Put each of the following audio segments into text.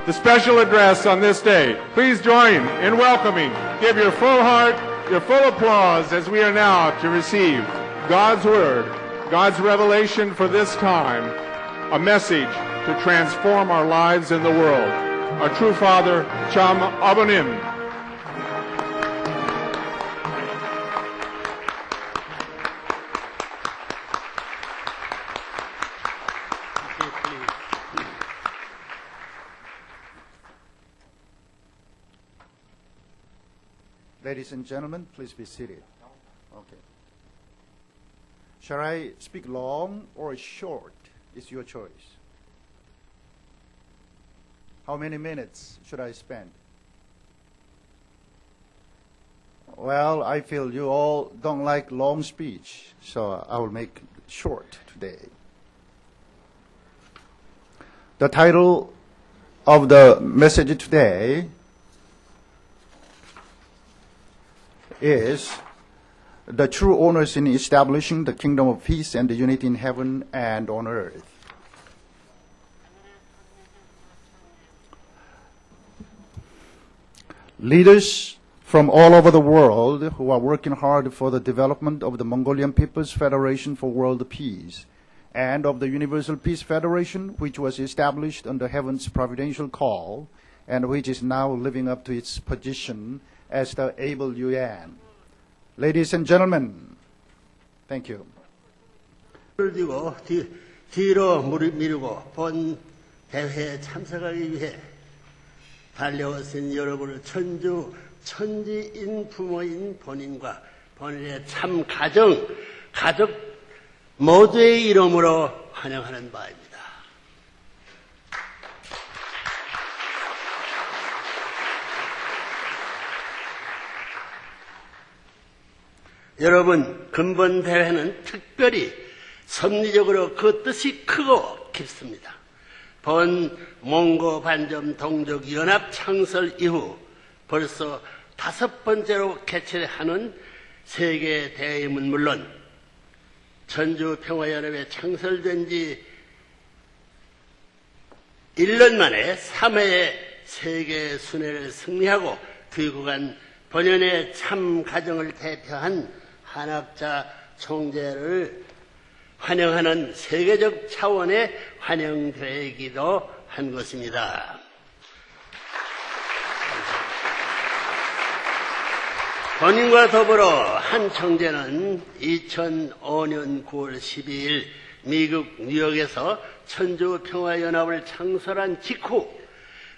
the special address on this day. Please join in welcoming. Give your full heart, your full applause as we are now to receive God's Word, God's revelation for this time, a message to transform our lives in the world. Our true Father, Cham Abonim. Ladies and gentlemen, please be seated. Okay. Shall I speak long or short? It's your choice. How many minutes should I spend? Well, I feel you all don't like long speech, so I will make short today. The title of the message today is The True Honors in Establishing the Kingdom of Peace and the Unity in Heaven and on Earth. Leaders from all over the world who are working hard for the development of the Mongolian People's Federation for World Peace and of the Universal Peace Federation, which was established under Heaven's providential call and which is now living up to its position as the able UN. Ladies and gentlemen, thank you. 뒤로 미루고 본 대회에 참석하기 위해 달려오신 여러분을 천지인 부모인 본인과 본인의 참 가족 모두의 이름으로 환영하는 바입니다. 여러분, 근본 대회는 특별히 섭리적으로 그 뜻이 크고 깊습니다. 본 몽고 반점 동족 연합 창설 이후 벌써 5번째로 개최하는 세계 대회임은 물론 전주 평화연합에 창설된 지 1년 만에 3회의 세계 순회를 승리하고 귀국한 본연의 참 가정을 대표한 한학자 총재를 환영하는 세계적 차원의 환영대회이기도 한 것입니다. 본인과 더불어 한 총재는 2005년 9월 12일 미국 뉴욕에서 천주평화연합을 창설한 직후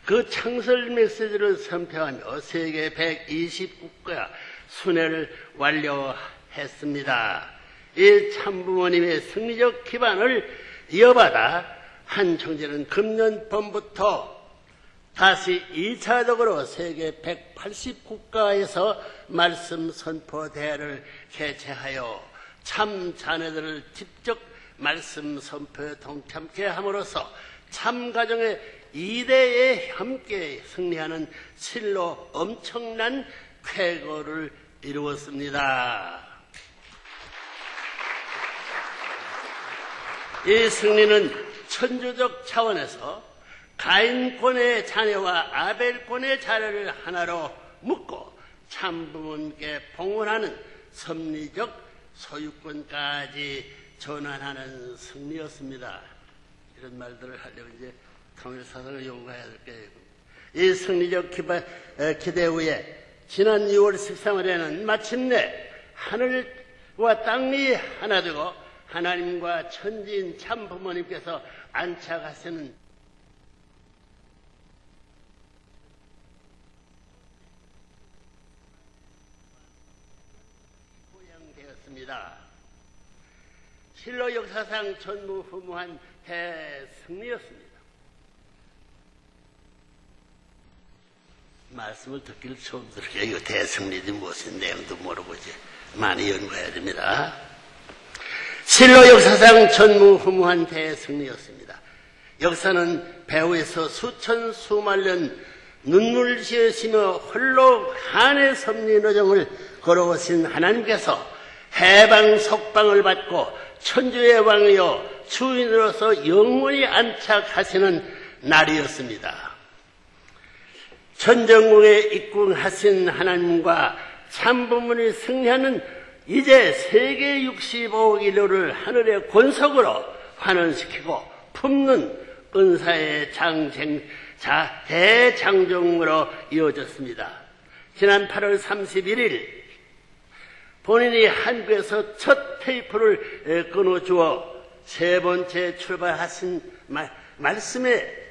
그 창설 메시지를 선포하며 세계 120국가 순회를 완료했습니다. 이 참부모님의 승리적 기반을 이어받아 한 총재는 금년 봄부터 다시 2차적으로 세계 180국가에서 말씀 선포 대회를 개최하여 참 자녀들을 직접 말씀 선포에 동참케 함으로써 참 가정의 2대에 함께 승리하는 실로 엄청난 쾌거를 이루었습니다. 이 승리는 천주적 차원에서 가인권의 자녀와 아벨권의 자녀를 하나로 묶고 참부모님께 봉헌하는 섭리적 소유권까지 전환하는 승리였습니다. 이런 말들을 하려고 이제 통일사상을 연구해야 될 거예요. 이 승리적 기대 후에 지난 6월 13일에는 마침내 하늘과 땅이 하나 되고 하나님과 천지인 참 부모님께서 안착하시는 고향되었습니다. 실로 역사상 전무후무한 대승리였습니다. 말씀을 듣기를 처음 들어요. 이거 대승리지 무슨 내용도 모르고 이제 많이 연구해야 됩니다. 실로 역사상 전무후무한 대승리였습니다. 역사는 배후에서 수천 수만 년 눈물 지으시며 홀로 한의 섭리 노정을 걸어오신 하나님께서 해방 석방을 받고 천주의 왕이여 주인으로서 영원히 안착하시는 날이었습니다. 천정궁에 입궁하신 하나님과 참부문이 승리하는 이제 세계 65억 인류를 하늘의 권속으로 환원시키고 품는 은사의 대장정으로 이어졌습니다. 지난 8월 31일 본인이 한국에서 첫 테이프를 끊어주어 세 번째 출발하신 말씀에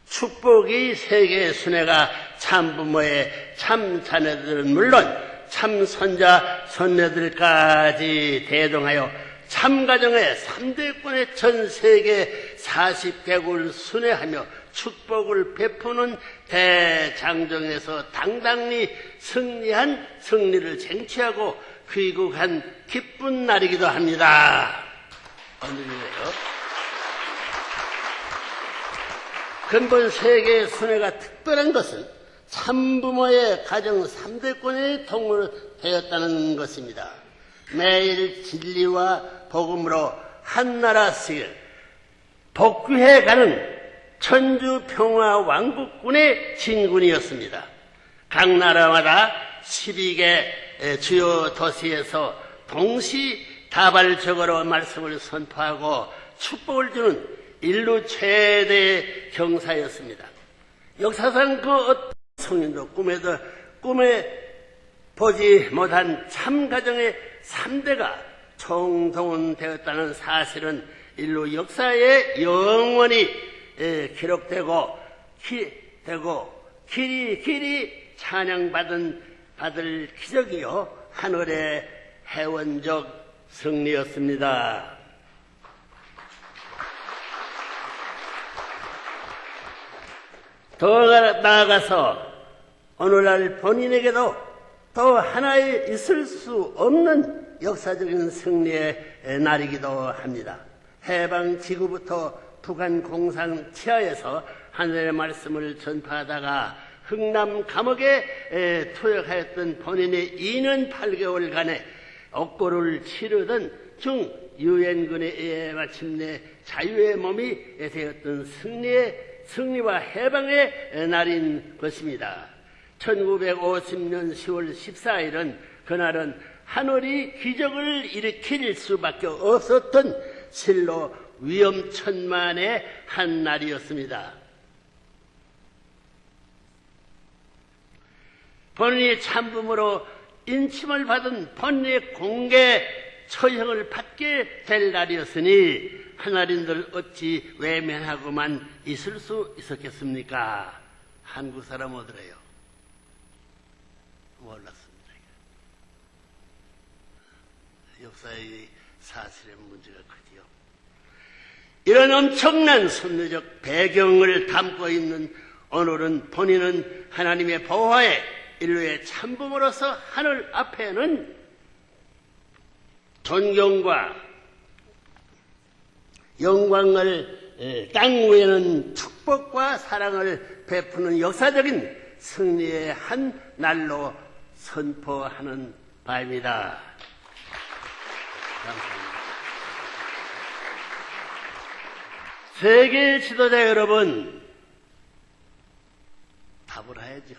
축복이 세계의 순회가 참부모의 참자녀들은 물론 참손자 손녀들까지 대동하여 참가정의 3대권의 전세계 40개국을 순회하며 축복을 베푸는 대장정에서 당당히 승리한 승리를 쟁취하고 귀국한 기쁜 날이기도 합니다. 오늘이에요. 근본 세계의 순회가 특별한 것은 참부모의 가정 3대권의 통일되었다는 것입니다. 매일 진리와 복음으로 한나라씩 복귀해가는 천주평화왕국군의 진군이었습니다. 각 나라마다 12개 주요 도시에서 동시다발적으로 말씀을 선포하고 축복을 주는 인류 최대의 경사였습니다. 역사상 그 어떤 성인도 꿈에 보지 못한 참가정의 3대가 총동원되었다는 사실은 인류 역사에 영원히 기록되고 길이 찬양받을 기적이요 하늘의 해원적 승리였습니다. 더 나아가서 오늘날 본인에게도 또 하나의 있을 수 없는 역사적인 승리의 날이기도 합니다. 해방 직후부터 북한 공산 치하에서 하늘의 말씀을 전파하다가 흥남 감옥에 투역하였던 본인의 2년 8개월간의 억고를 치르던 중 유엔군에 의해 마침내 자유의 몸이 되었던 승리와 해방의 날인 것입니다. 1950년 10월 14일은 그날은 하늘이 기적을 일으킬 수밖에 없었던 실로 위험천만의 한 날이었습니다. 본인이 참부모로 인침을 받은 본인의 공개 처형을 받게 될 날이었으니 하나님들 어찌 외면하고만 있을 수 있었겠습니까? 한국 사람 오더래요. 몰랐습니다. 역사의 사실의 문제가 크지요. 이런 엄청난 선례적 배경을 담고 있는 오늘은 본인은 하나님의 보호하에 인류의 참부모로서 하늘 앞에는 존경과 영광을, 땅 위에는 축복과 사랑을 베푸는 역사적인 승리의 한 날로 선포하는 바입니다. 감사합니다. 세계 지도자 여러분, 답을 해야죠.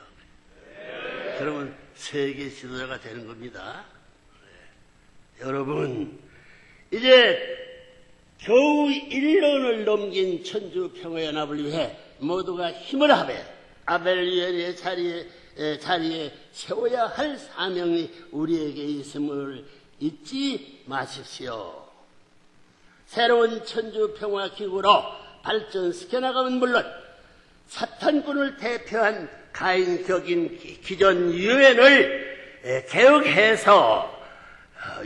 그러면 세계 지도자가 되는 겁니다. 여러분, 이제 겨우 1년을 넘긴 천주평화연합을 위해 모두가 힘을 합해 아벨리엘의 자리에 세워야 할 사명이 우리에게 있음을 잊지 마십시오. 새로운 천주평화기구로 발전시켜 나가면 물론 사탄군을 대표한 가인격인 기존 유엔을 개혁해서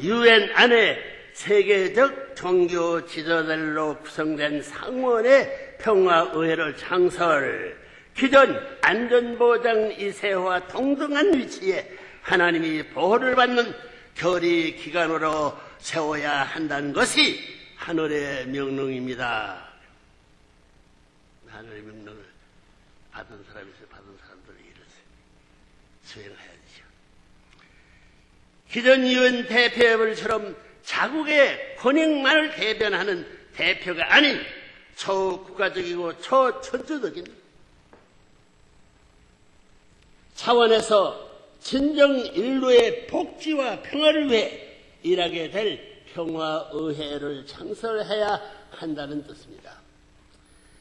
유엔 안에 세계적 종교 지도자들로 구성된 상원의 평화의회를 창설, 기존 안전보장 이세와 동등한 위치에 하나님이 보호를 받는 교리기관으로 세워야 한다는 것이 하늘의 명령입니다. 하늘의 명령을 받은 사람들이 이렇게 수행해야죠. 기존 유엔 대표협을처럼 자국의 권익만을 대변하는 대표가 아닌 초국가적이고 초천주적인 차원에서 진정 인류의 복지와 평화를 위해 일하게 될 평화의회를 창설해야 한다는 뜻입니다.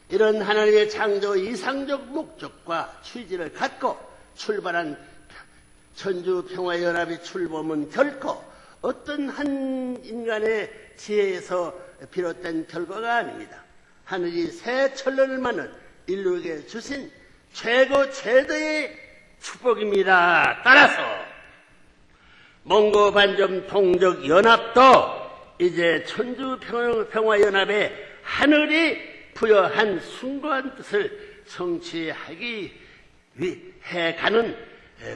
이런 하나님의 창조 이상적 목적과 취지를 갖고 출발한 천주평화연합의 출범은 결코 어떤 한 인간의 지혜에서 비롯된 결과가 아닙니다. 하늘이 새 천년을 맞는 인류에게 주신 최고 최대의 축복입니다. 따라서 몽고 반점 동족 연합도 이제 천주평화연합의 하늘이 부여한 숭고한 뜻을 성취하기 위해 가는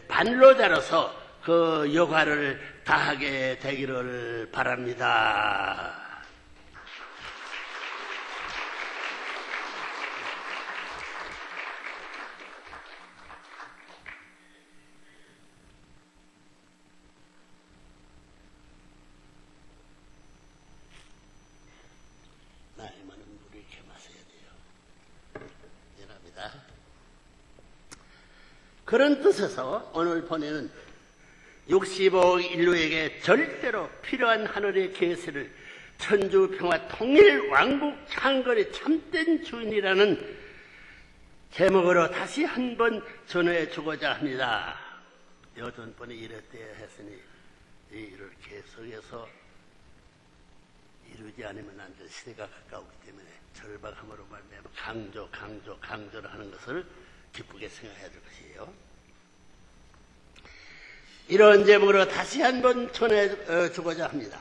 반로자로서 그 역할을 다하게 되기를 바랍니다. 나이 많은 물을 이렇게 마셔야 돼요. 미안합니다. 그런 뜻에서 오늘 본회는 65억 인류에게 절대로 필요한 하늘의 계시를 천주평화 통일 왕국 창건의 참된 주인이라는 제목으로 다시 한번 전해주고자 합니다. 여전번에 이랬대야 했으니 이를 계속해서 이루지 않으면 안 될 시대가 가까우기 때문에 절박함으로 말미암아 강조를 하는 것을 기쁘게 생각해야 될 것이에요. 이런 제목으로 다시 한번 전해주고자 합니다.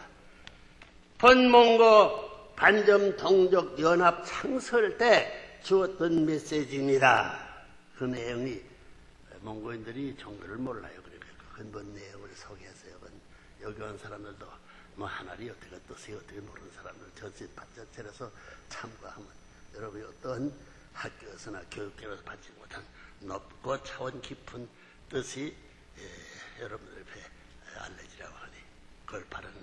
본몽고 반점 동족 연합 창설 때 주었던 메시지입니다. 그 내용이 몽고인들이 종교를 몰라요. 그러니까 그 근본 내용을 소개했어요. 여기 온 사람들도 뭐 하나리 어떻게 뜻이 어떻게 모르는 사람들 전체에서 참고하면 여러분이 어떤 학교에서나 교육계에서 받지 못한 높고 차원 깊은 뜻이 여러분들 앞에 알려지라고 하니 그걸 바라는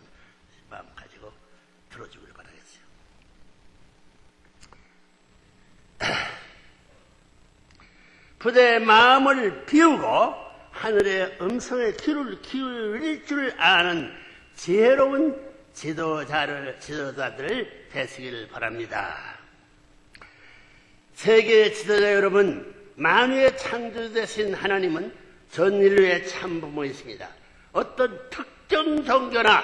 마음 가지고 들어주길 바라겠어요. 부대의 마음을 비우고 하늘의 음성에 귀를 기울일 줄 아는 지혜로운 지도자들을 되시길 바랍니다. 세계의 지도자 여러분, 만유의 창조되신 하나님은 전 인류의 참부모이십니다. 어떤 특정 종교나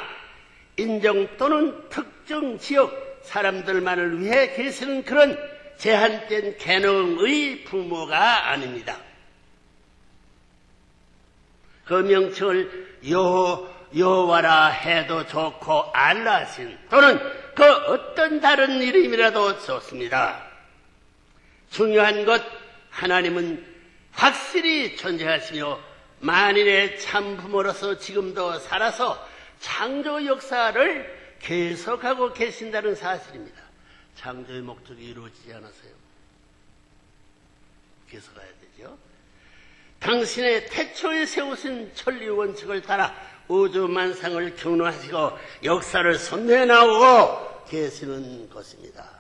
인종 또는 특정 지역 사람들만을 위해 계시는 그런 제한된 계명의 부모가 아닙니다. 그 명칭을 여호와라 해도 좋고 알라신 또는 그 어떤 다른 이름이라도 좋습니다. 중요한 것 하나님은 확실히 존재하시며 만인의 참부모로서 지금도 살아서 창조 역사를 계속하고 계신다는 사실입니다. 창조의 목적이 이루어지지 않았어요. 계속해야 되죠. 당신의 태초에 세우신 천리 원칙을 따라 우주 만상을 경로하시고 역사를 선도해 나오고 계시는 것입니다.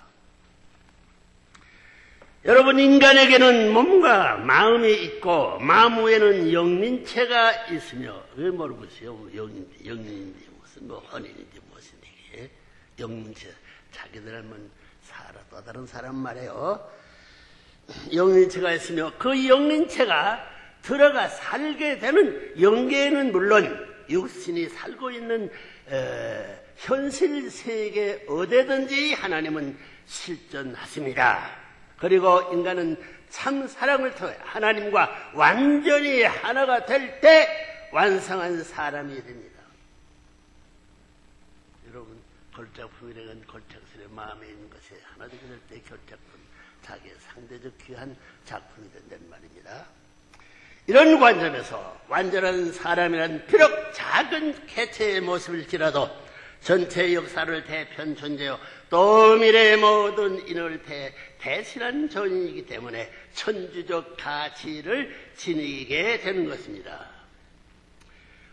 여러분, 인간에게는 몸과 마음이 있고 마음 위에는 영린체가 있으며 왜 모르고 있어요? 영린인지 무슨 뭐 혼인인지 무슨 얘기예요? 영린체 자기들은 또 다른 사람 말이에요. 영린체가 있으며 그 영린체가 들어가 살게 되는 영계에는 물론 육신이 살고 있는 현실 세계 어디든지 하나님은 실존하십니다. 그리고 인간은 참 사랑을 통해 하나님과 완전히 하나가 될 때 완성한 사람이 됩니다. 여러분, 걸작품이라는 걸작스러운 마음에 있는 것이 하나 되게 될 때 결작품, 자기의 상대적 귀한 작품이 된다는 말입니다. 이런 관점에서 완전한 사람이란 비록 작은 개체의 모습일지라도 전체 역사를 대표한 존재요 또 미래의 모든 인을 대신한 존이기 때문에 천주적 가치를 지니게 되는 것입니다.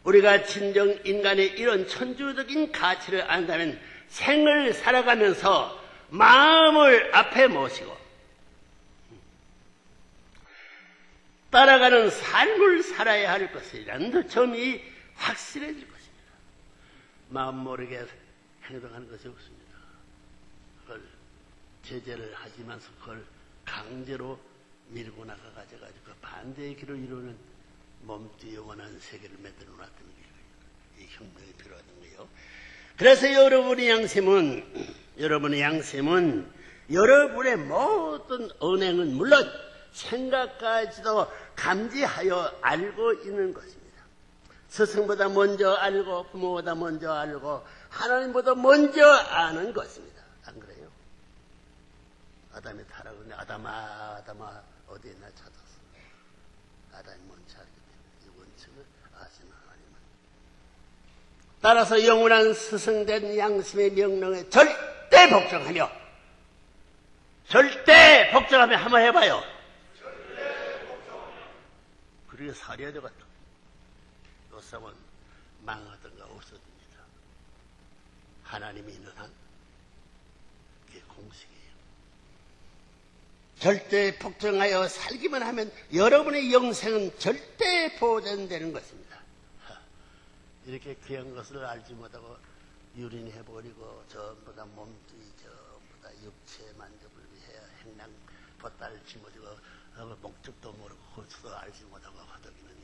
우리가 진정 인간의 이런 천주적인 가치를 안다면 생을 살아가면서 마음을 앞에 모시고 따라가는 삶을 살아야 할 것이라는 점이 확실해질 것입니다. 마음 모르게 행동하는 것이 없습니다. 그걸 제재를 하지만서 그걸 강제로 밀고 나가가지고 그 반대의 길을 이루는 몸뚱이 영원한 세계를 만들어 놨다는 거예요. 이 혁명이 필요하던 거예요. 그래서 여러분의 양심은 여러분의 모든 언행은 물론 생각까지도 감지하여 알고 있는 것입니다. 스승보다 먼저 알고 부모보다 먼저 알고 하나님보다 먼저 아는 것입니다. 안 그래요? 아담이 타락했는데 아담아 어디에 나 찾았어. 아담이 먼저 알기 때문에 이 원칙을 아시는 하나님은. 따라서 영원한 스승된 양심의 명령에 절대 복종하며 한번 해봐요. 그렇게 살아야 되겠다. 요 싸움은 망하든가 없어집니다. 하나님이 있는 한 그게 공식이에요. 절대 복종하여 살기만 하면 여러분의 영생은 절대 보존되는 것입니다. 이렇게 귀한 것을 알지 못하고 유린해버리고 전부 다 몸뚱이 전부 다 육체 만족을 위해 행랑 보따를 짊어지고 목적도 모르고 고수도 알지 못하고 허덕이는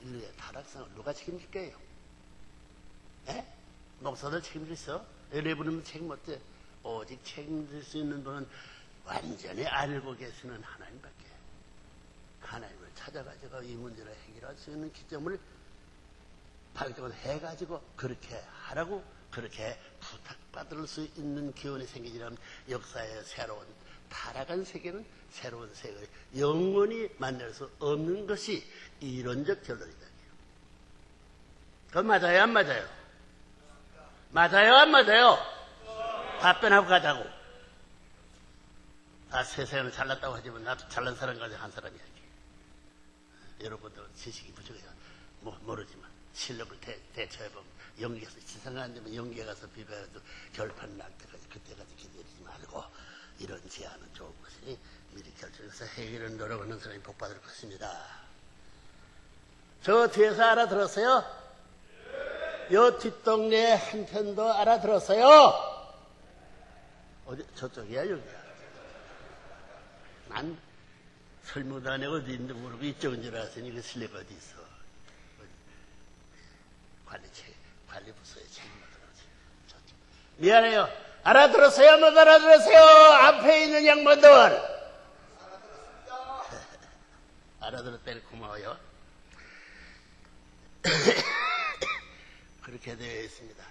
인류의 타락상을 누가 책임질 거예요? 에? 목사들 책임질 수 있어? 레브는 책임 못해. 오직 책임질 수 있는 분은 완전히 알고 계시는 하나님밖에. 하나님을 찾아가지고 이 문제를 해결할 수 있는 기점을 발견을 해가지고 그렇게 하라고 그렇게 부탁받을 수 있는 기운이 생기지라면 역사의 새로운 타락한 세계는 새로운 세계를 영원히 만날 수 없는 것이 이론적 결론이다. 그건 맞아요, 안 맞아요? 맞아요, 안 맞아요? 답변하고 가자고. 세상은 잘났다고 하지만 나도 잘난 사람 가지고 한 사람이야. 여러분도 지식이 부족해서 모르지만 실력을 대처해보면 연기에서 지상을 안 되면 연기에 가서 비벼도 결판 날 때까지 그때까지 기다리지 말고 이런 제안은 좋은 것이니 미리 결정해서 해결을 노력하는 사람이 복받을 것입니다. 저 뒤에서 알아들었어요? 요 뒷동네 한편도 알아들었어요? 어디 저쪽이야 여기야? 난 설명도 안 하고 어디 있는지 모르고 이쪽인 줄 알았으니 그 실내가 어디 있어? 관리부서에 책임을 들었어요. 미안해요. 알아들었어요? 못 알아들었어요? 앞에 있는 양반들. 알아들었다니 고마워요. 그렇게 되어 있습니다.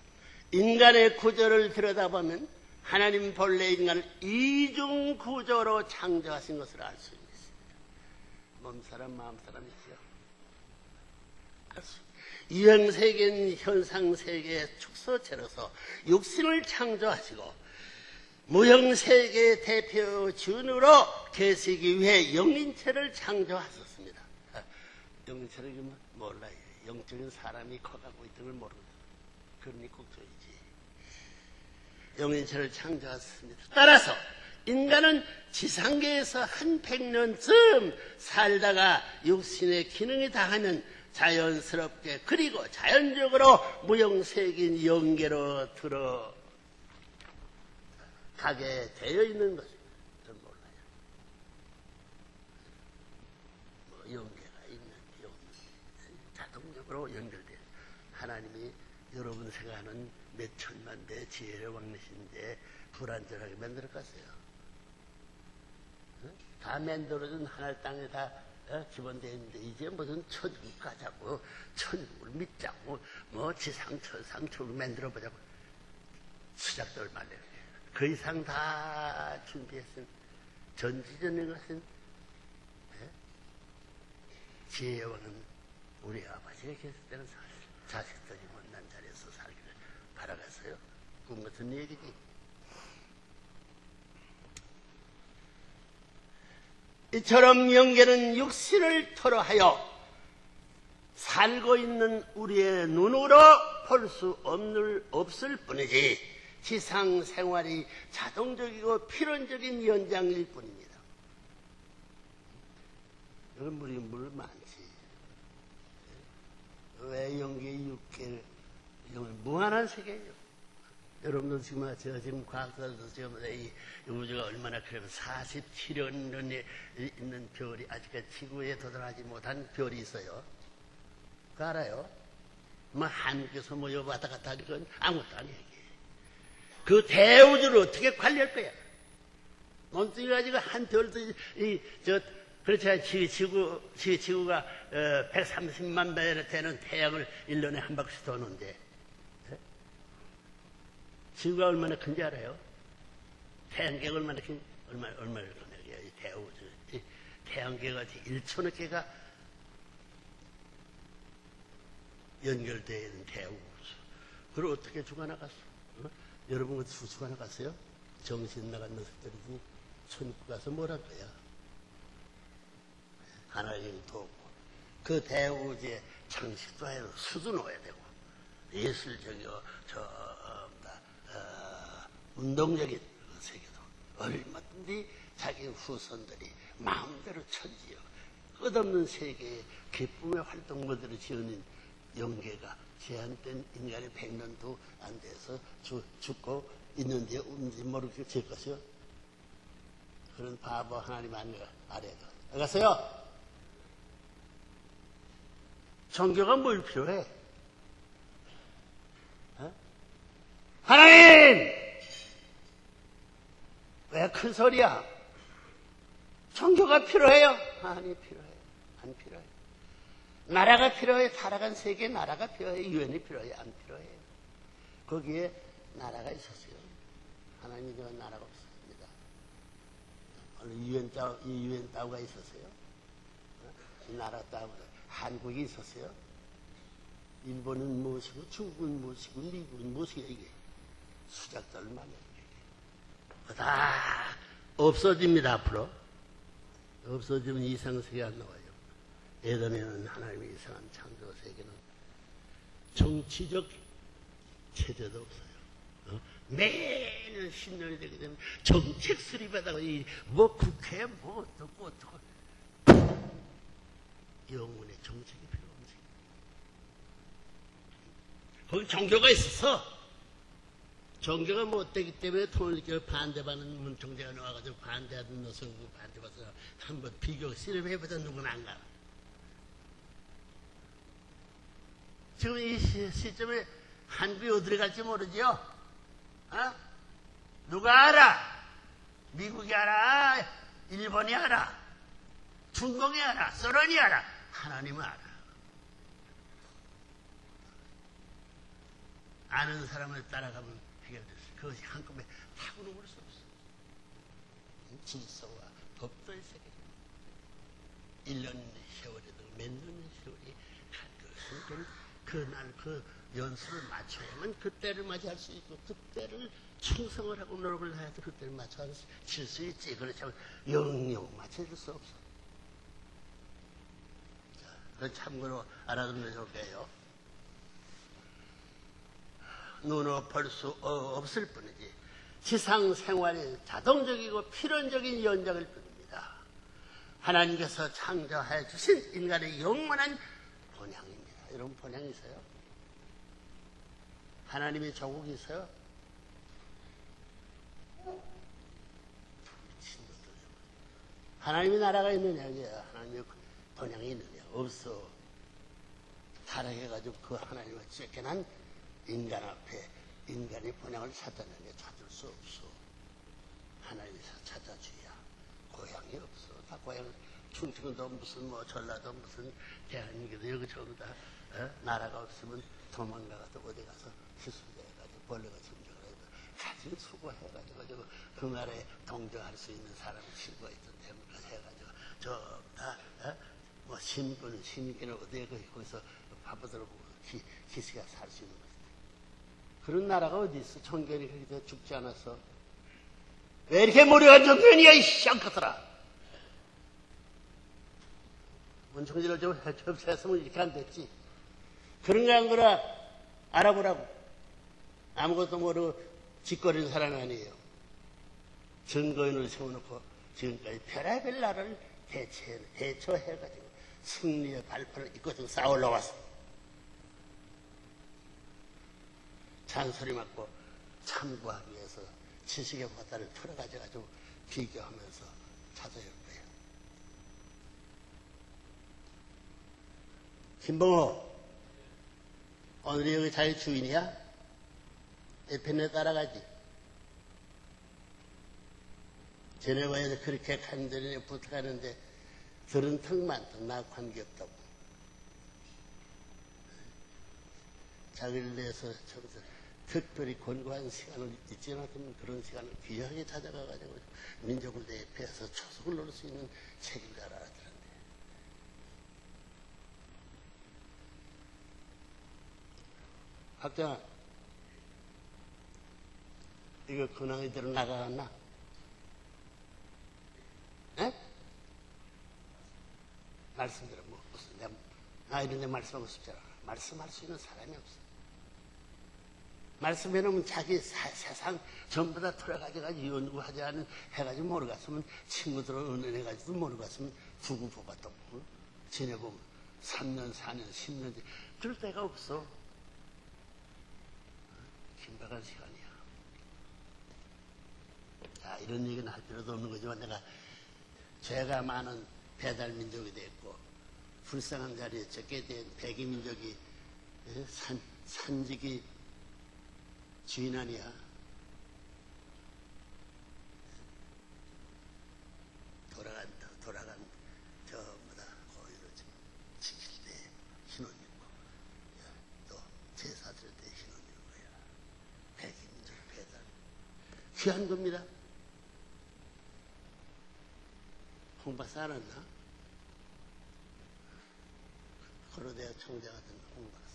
인간의 구조를 들여다보면 하나님 본래 인간을 이중 구조로 창조하신 것을 알 수 있습니다. 몸사람, 마음사람이지요. 알 수 있습니다. 유형세계는 현상세계의 축소체로서 육신을 창조하시고 무형세계의 대표 준으로 계시기 위해 영인체를 창조하셨습니다. 영인체를 몰라요. 영적인 사람이 커가고 있던 걸 모르거든요. 그러니 국조이지. 영인체를 창조하셨습니다. 따라서 인간은 지상계에서 한 100년쯤 살다가 육신의 기능이 다하면 자연스럽게 그리고 자연적으로 무형세계인 영계로 들어가게 되어 있는 것입니다. 저는 몰라요. 영계가 있는 자동적으로 연결돼요. 하나님이 여러분 생각하는 몇 천만 대 지혜를 왕래신데 불안전하게 만들어갔어요. 다 만들어준 하늘 땅에 다 기본되어 있는데 이제 무슨 천국 가자고 천국을 믿자고 뭐 지상 천상 천국을 만들어보자고 수작들 말래요. 그 이상 다 준비했은 전지전능 것은 지혜의 왕은 우리 아버지가 계실 때는 자식들이 못난 자리에서 살기를 바라겠어요. 꿈 같은 얘기지. 이처럼 영계는 육신을 토로하여 살고 있는 우리의 눈으로 볼 수 없을 뿐이지 지상 생활이 자동적이고 필연적인 연장일 뿐입니다. 여기 물 많지. 왜 연계 육계 무한한 세계예요. 여러분들 지금 과학자들도 지금 이 우주가 얼마나 그러면 47억 년에 있는 별이 아직까지 지구에 도달하지 못한 별이 있어요. 그거 알아요? 하늘께서 여기 왔다 갔다 하는 건 아무것도 아니에요. 그 대우주를 어떻게 관리할 거야? 논증이 가지고 한 별도 그렇지 지구가 130만 배 되는 태양을 1년에 한 바퀴 도는데 지구가 얼마나 큰지 알아요? 태양계가 얼마나 크냐, 이 대우주. 태양계가 1천억 개가 연결되어 있는 대우주. 그걸 어떻게 죽어나갔어? 여러분, 그 죽어나갔어요? 정신 나간 녀석들이지. 천국 가서 뭐랄 거야? 하나님 돕고. 그 대우주의 장식도 해서 수도 놓아야 되고, 예술적이고, 운동적인 세계도 얼마든지 자기 후손들이 마음대로 천지요. 끝없는 세계의 기쁨의 활동모델을 지어낸 영계가 제한된 인간의 100년도 안 돼서 죽고 있는데 뭔지 모르게 질 것이요. 그런 바보 하나님 아래도. 알겠어요? 종교가 뭘 필요해? 하나님! 왜 큰 소리야? 종교가 필요해요? 아니, 필요해요. 안 필요해요. 나라가 필요해요. 살아간 세계에 나라가 필요해요. 유엔이 필요해요. 안 필요해요. 거기에 나라가 있었어요. 하나님은 나라가 없었습니다. 유엔 따위가 있었어요. 이 나라 따위가 한국이 있었어요. 일본은 무엇이고 중국은 무엇이고 미국은 무엇이고 이게 수작자를 만나는 다 없어집니다. 앞으로 없어지면 이상세계 안 나와요. 예전에는 하나님의 이상한 창조 세계는 정치적 체제도 없어요. 매년 신년이 되게 되면 정책 수립하다가 국회 어떻고 영혼의 정책이 필요 없지. 거기 종교가 있어서 종교가 못되기 때문에 돈을 반대받는 문총재가 나와가지고 반대하던 녀석을 반대받아서 한번 비교 실험해보자. 누구나 안 가. 지금 이 시점에 한국이 어디로 갈지 모르죠? 누가 알아? 미국이 알아? 일본이 알아? 중공이 알아? 소련이 알아? 하나님은 알아. 아는 사람을 따라가면 해결됐어요. 그것이 한꺼번에 타고는 올 수 없어. 질서와 법도의 세계. 1년 세월에도 몇 년의 세월이 간 것은 그날 그 연수를 맞춰야만 그때를 맞이할 수 있고 그때를 충성을 하고 노력을 해야 돼. 그때를 맞춰 칠 수 있지. 그렇지 않으면 영영 맞춰줄 수 없어. 자, 그건 참고로 알아두면 좋을 거예요. 눈으로 볼 수 없을 뿐이지 지상 생활의 자동적이고 필연적인 연장일 뿐입니다. 하나님께서 창조해 주신 인간의 영원한 본향입니다. 여러분 본향 있어요? 하나님의 조국이 있어요? 하나님의 나라가 있느냐? 하나님의 본향이 있느냐? 없어. 타락해가지고 그 하나님을 쫓겨난 인간 앞에 인간의 본향을 찾았는데 찾을 수 없어. 하나님에서 찾아줘야 고향이 없어. 다 고향 충청도 무슨 전라도 무슨 대한민국도 여기저기 다 나라가 없으면 도망가서 어디 가서 희수돼가지고 벌레가 점령을 해서 가진 수고해가지고 그 나라에 동정할 수 있는 사람을 신고가 있던 때문에 해가지고 뭐 신기는 어디에 거기서 바보들 보고 기시가 살 수 있는 거지. 그런 나라가 어디 있어? 청결이 그렇게 죽지 않았어. 왜 이렇게 머리가 정편이야, 이 쌍꺼들아. 원청지를 좀 접수했으면 이렇게 안 됐지. 그런 거 안 거라 알아보라고. 아무것도 모르고 짓거리는 사람 아니에요. 증거인을 세워놓고 지금까지 별의별 나라를 대처해가지고 승리의 발판을 이끌고 쌓아 올라왔어. 잔소리 맞고 참고하기 위해서 지식의 바다를 풀어가지고 비교하면서 찾아올 거예요. 김봉호, 오늘이 여기 자기 주인이야? 에펜에 따라가지. 제네바에서 그렇게 간절히 부탁하는데 들은 턱만 나 관계없다고. 자기를 위해서 저기서 특별히 권고한 시간을 잊지 않았으면 그런 시간을 귀하게 찾아가가지고 민족을 대표해서 초석을 놓을 수 있는 책임자를 알았더란데. 학장아, 이거 근황이대로 나가갔나? 에? 말씀대로 뭐 무슨 나 이런 데 말씀하고 싶지 않아. 말씀할 수 있는 사람이 없어. 말씀해놓으면 자기 세상 전부 다 털어가지고 연구하지 않은 해가지고 모르겠으면 친구들을 은연해가지고 모르겠으면 두고 뽑았다고. 지내보면 3년, 4년, 10년 그럴 데가 없어. 긴박한 시간이야. 자, 이런 얘기는 할 필요도 없는 거지만 내가 죄가 많은 배달민족이 됐고 불쌍한 자리에 적게 된 백이민족이 산지기 주인 아니야. 돌아간 전부 다 거기로 지킬 때 흰옷 입고 또 제사 드릴 때 흰옷 입는 거야. 백이민족 배달 귀한 겁니다. 홍박사 알았나? 고려대학 총재 같은 홍박사.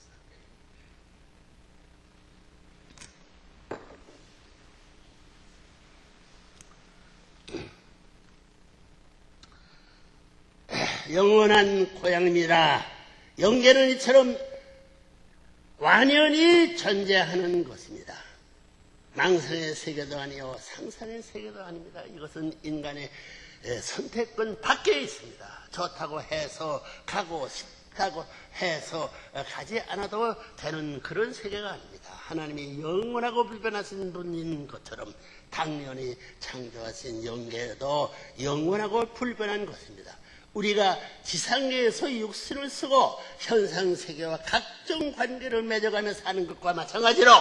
영원한 고향입니다. 영계는 이처럼 완연히 존재하는 것입니다. 망상의 세계도 아니요 상상의 세계도 아닙니다. 이것은 인간의 선택권 밖에 있습니다. 좋다고 해서 가고 싶다고 해서 가지 않아도 되는 그런 세계가 아닙니다. 하나님이 영원하고 불변하신 분인 것처럼 당연히 창조하신 영계도 영원하고 불변한 것입니다. 우리가 지상계에서 육신을 쓰고 현상세계와 각종 관계를 맺어가며 사는 것과 마찬가지로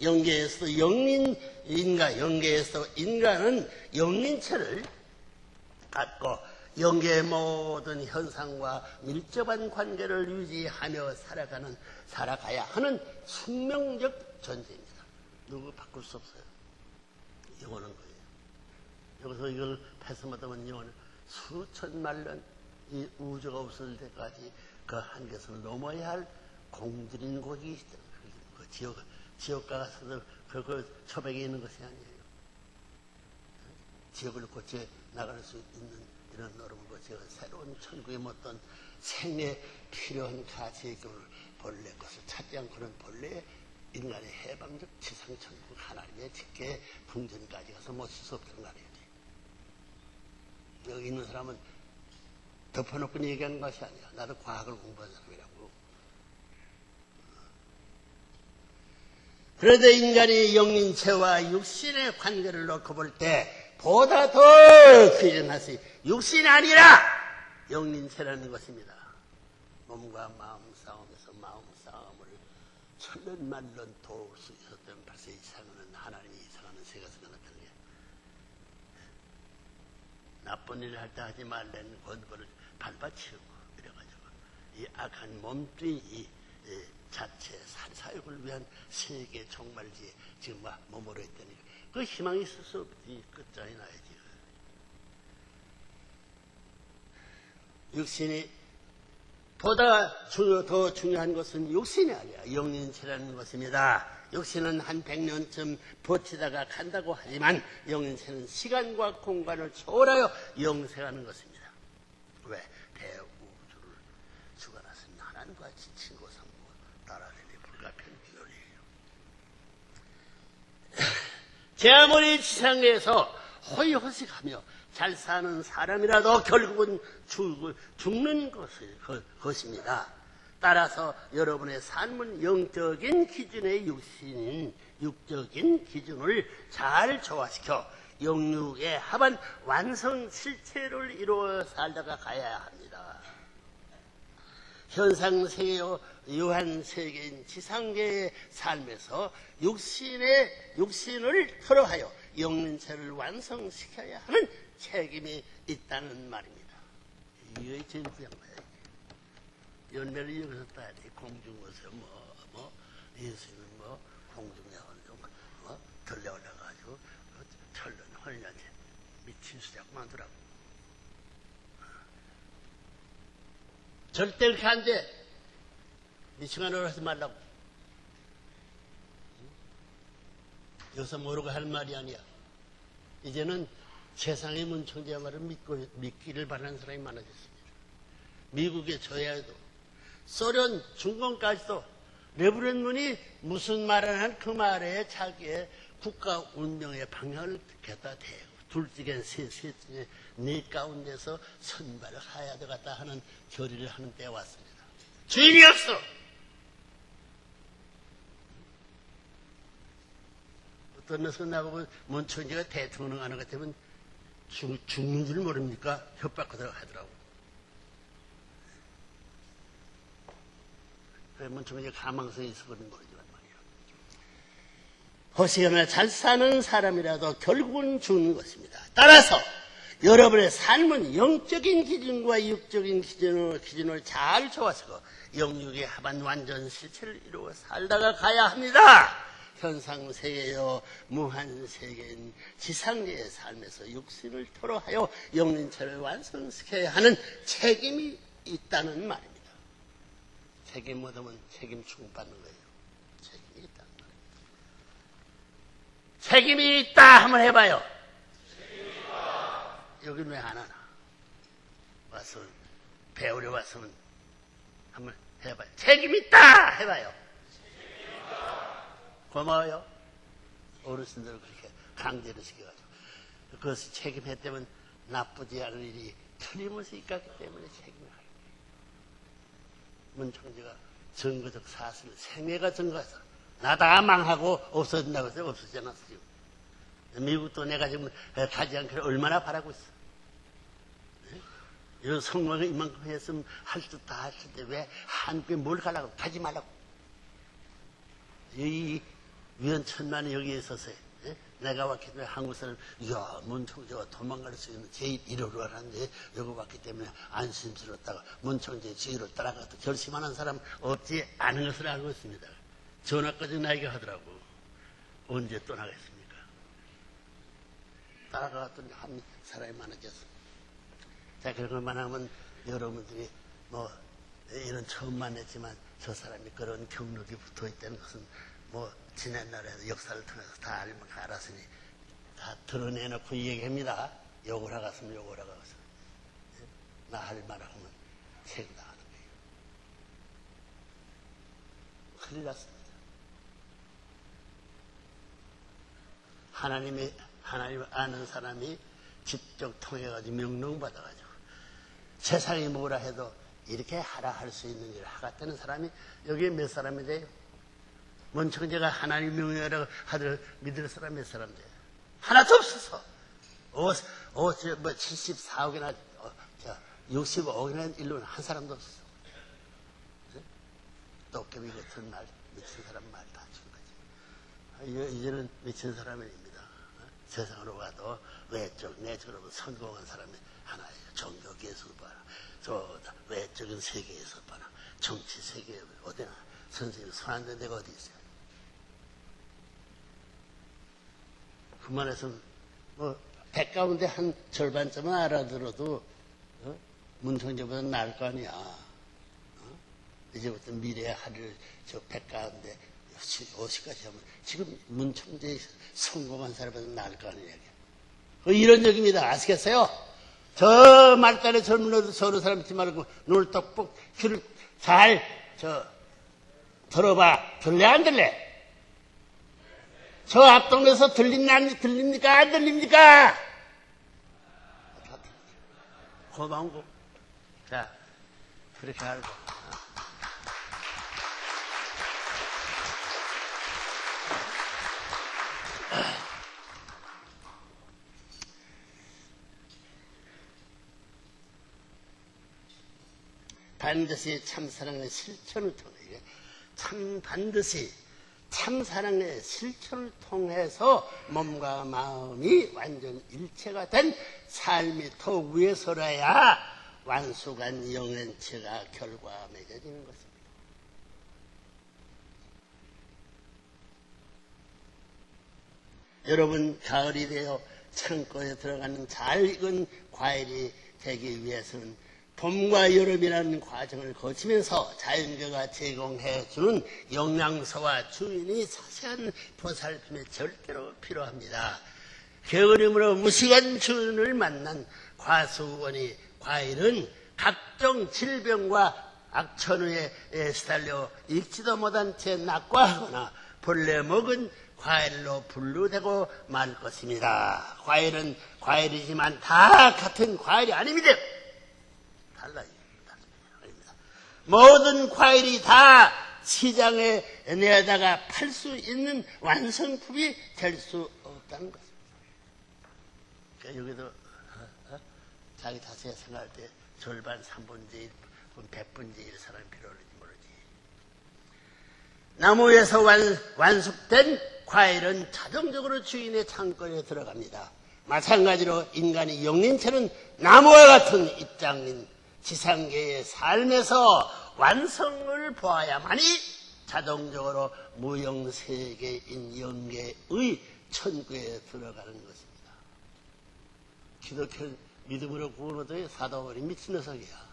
영계에서 영계에서 인간은 영린체를 갖고 영계의 모든 현상과 밀접한 관계를 유지하며 살아가야 하는 숙명적 존재입니다. 누구 바꿀 수 없어요. 영원한 거예요. 여기서 이걸 패스마다면 영원한 수천만 년 이 우주가 없을 때까지 그 한계선을 넘어야 할 공들인 곳이 있어요. 그 지옥가 가서도 그 초백에 있는 것이 아니에요. 지옥을 고쳐 나갈 수 있는 이런 어려운 것이 새로운 천국의 어떤 생에 필요한 가치의 본래 것을 찾지 않고는 본래 인간의 해방적 지상천국 하나님의 직계 풍전까지 가서 못 쓸 수 없다는 거 아니에요. 여기 있는 사람은 덮어놓고 얘기하는 것이 아니야. 나도 과학을 공부한 사람이라고. 그런데 인간이 영린체와 육신의 관계를 놓고 볼 때 보다 더 귀중한 것이 육신이 아니라 영린체라는 것입니다. 몸과 마음 싸움에서 마음 싸움을 천년만년 도울 수 있었던 벌써 이상은 하나님이 이상하는 세계에서 나타나는 게 나쁜 일을 할 때 하지 말라는 권고를 밟아치우고 이래가지고 이 악한 몸뚱이 자체 사육을 위한 세계 종말지에 지금 머무르 있다니 그 희망이 있을 수 없지. 끝장이 나야지. 육신이 보다 더 중요한 것은 육신이 아니라 영린체라는 것입니다. 육신은 한 100년쯤 버티다가 간다고 하지만 영린체는 시간과 공간을 초월하여 영생하는 것입니다. 왜? 대우주를 주관하신 하나님과 지친 곳은 따라내기 불가피한 비결이에요. 제 아무리 지상에서 호의호식하며 잘 사는 사람이라도 결국은 죽는 것입니다. 따라서 여러분의 삶은 영적인 기준의 육적인 기준을 잘 조화시켜 영육에 합한 완성 실체를 이루어 살다가 가야 합니다. 현상세계요 유한세계인 지상계의 삶에서 육신을 털어하여 영린체를 완성시켜야 하는 책임이 있다는 말입니다. 이게 제일 중요한 거예요. 연매를 여기서 따야 돼. 공중에서 예수는 공중에 들려 올라가지고 철른 헐려지 미친 수작 만들라고. 절대 그렇게 안 돼. 미친아 노릇하지 말라고. 여기서 모르고 할 말이 아니야. 이제는 세상의 문청제 말을 믿기를 바라는 사람이 많아졌습니다. 미국의 저야에도 소련, 중공까지도 레브런문이 무슨 말을 하는 그 말에 자기의 국가 운명의 방향을 갖다 대고 둘째겐 셋째 네 가운데서 선발을 하야 되겠다 하는 결의를 하는 때에 왔습니다. 주인이 없어. 어떤 녀석은 나보고 문청제가 대통령 하는 것 때문에 죽는 줄 모릅니까? 협박하더라고 하더라고. 문청제 가망성이 있어 그런 거지만 말이야. 허시연을 잘 사는 사람이라도 결국은 죽는 것입니다. 따라서 여러분의 삶은 영적인 기준과 육적인 기준을 잘 조화시고 영육에 합한 완전 실체를 이루어 살다가 가야 합니다. 현상세계요 무한세계인 지상계의 삶에서 육신을 토로하여 영린체를 완성시켜야 하는 책임이 있다는 말입니다. 책임 얻으면 책임 충받는 거예요. 책임이 있다는 말입니다. 책임이 있다 한번 해봐요. 여긴 왜 안 하나? 와서 배우려 왔으면 한번 해봐요. 책임 있다 해봐요. 고마워요. 어르신들을 그렇게 강제로 시켜가지고 그것을 책임했다면 나쁘지 않은 일이 틀림없이 있었기 때문에 책임을 하는 거예요. 문청제가 증거적 사실, 생애가 증거해서 나 다 망하고 없어진다고 해서 없어지지 않았어요. 미국도 내가 지금 가지 않기를 얼마나 바라고 있어. 이 성공을 이만큼 했으면 할 듯 다 할 텐데 왜 한국에 뭘 가려고 가지 말라고. 이 위원천만이 여기에 있어서 내가 왔기 때문에 한국 사람 이야 문청제가 도망갈 수 있는 제1호로 알았는데 여기 왔기 때문에 안심스럽다가 문청제 지휘로 따라가서 결심하는 사람 없지 않은 것을 알고 있습니다. 전화까지 나에게 하더라고. 언제 떠나겠습니까? 따라가더니 한 사람이 많아졌어. 자, 그런 것만 하면 여러분들이 이런 처음 만났지만 저 사람이 그런 경력이 붙어 있다는 것은 지난 날에 역사를 통해서 다 알았으니 다 드러내놓고 얘기합니다. 욕을 하갔으면 욕을 하가서 나 할 말 하면 책임당하는 거예요. 큰일 났습니다. 하나님 아는 사람이 직접 통해가지고 명령받아가지고 세상이 뭐라 해도 이렇게 하라 할 수 있는 일을 하겠다는 사람이 여기에 몇 사람이 돼요? 문청제가 하나님 명령이라고 하들 믿을 사람 몇 사람 돼요? 하나도 없어서 74억이나 65억이나 일로는 한 사람도 없었어. 도깨비 같은 말 미친 사람 말 다 지금까지. 이제는 미친 사람이 아닙니다. 세상으로 가도 외적 내적으로 성공한 사람이 하나예요. 종교계에서 봐라. 저 외적인 세계에서 봐라. 정치 세계에 어디나 선생님 손 안 댄 데가 어디 있어요? 그만해서 100 가운데 한 절반쯤은 알아들어도 문청제보다 나을 거 아니야. 이제부터 미래의 하루를 저 100 가운데 50까지 하면 지금 문청제에 성공한 사람보다 나을 거 아니야. 이런 적입니다. 아시겠어요? 저 말단에 젊은 서로 사람 믿지 말고 눈을 떡뻑 귀를 잘 들어봐. 들래 안 들래? 저 앞동네에서 들립니까 안 들립니까? 고마운 거. 자, 그렇게 알고. 반드시 참사랑의 실천을 통해 반드시 참사랑의 실천을 통해서 몸과 마음이 완전 일체가 된 삶이 더 위해서라야 완숙한 영행체가 결과 맺어지는 것입니다. 여러분, 가을이 되어 창고에 들어가는 잘 익은 과일이 되기 위해서는 봄과 여름이라는 과정을 거치면서 자연계가 제공해주는 영양소와 주인이 자세한 보살핌이 절대로 필요합니다. 게으름으로 무식한 주인을 만난 과수원이 과일은 각종 질병과 악천후에 시달려 읽지도 못한 채 낙과하거나 본래 먹은 과일로 분류되고 말 것입니다. 과일은 과일이지만 다 같은 과일이 아닙니다. 달라요. 모든 과일이 다 시장에 내다가 팔 수 있는 완성품이 될 수 없다는 것입니다. 그러니까 여기도 자기 자신이 생각할 때 절반, 3분의 1, 100분의 1 사람이 필요할지 모르지. 나무에서 완숙된 과일은 자동적으로 주인의 창고에 들어갑니다. 마찬가지로 인간의 영린체는 나무와 같은 입장인 지상계의 삶에서 완성을 보아야만이 자동적으로 무형세계인 영계의 천국에 들어가는 것입니다. 기독교 믿음으로 구원 얻어야 사도벌이 미친 녀석이야.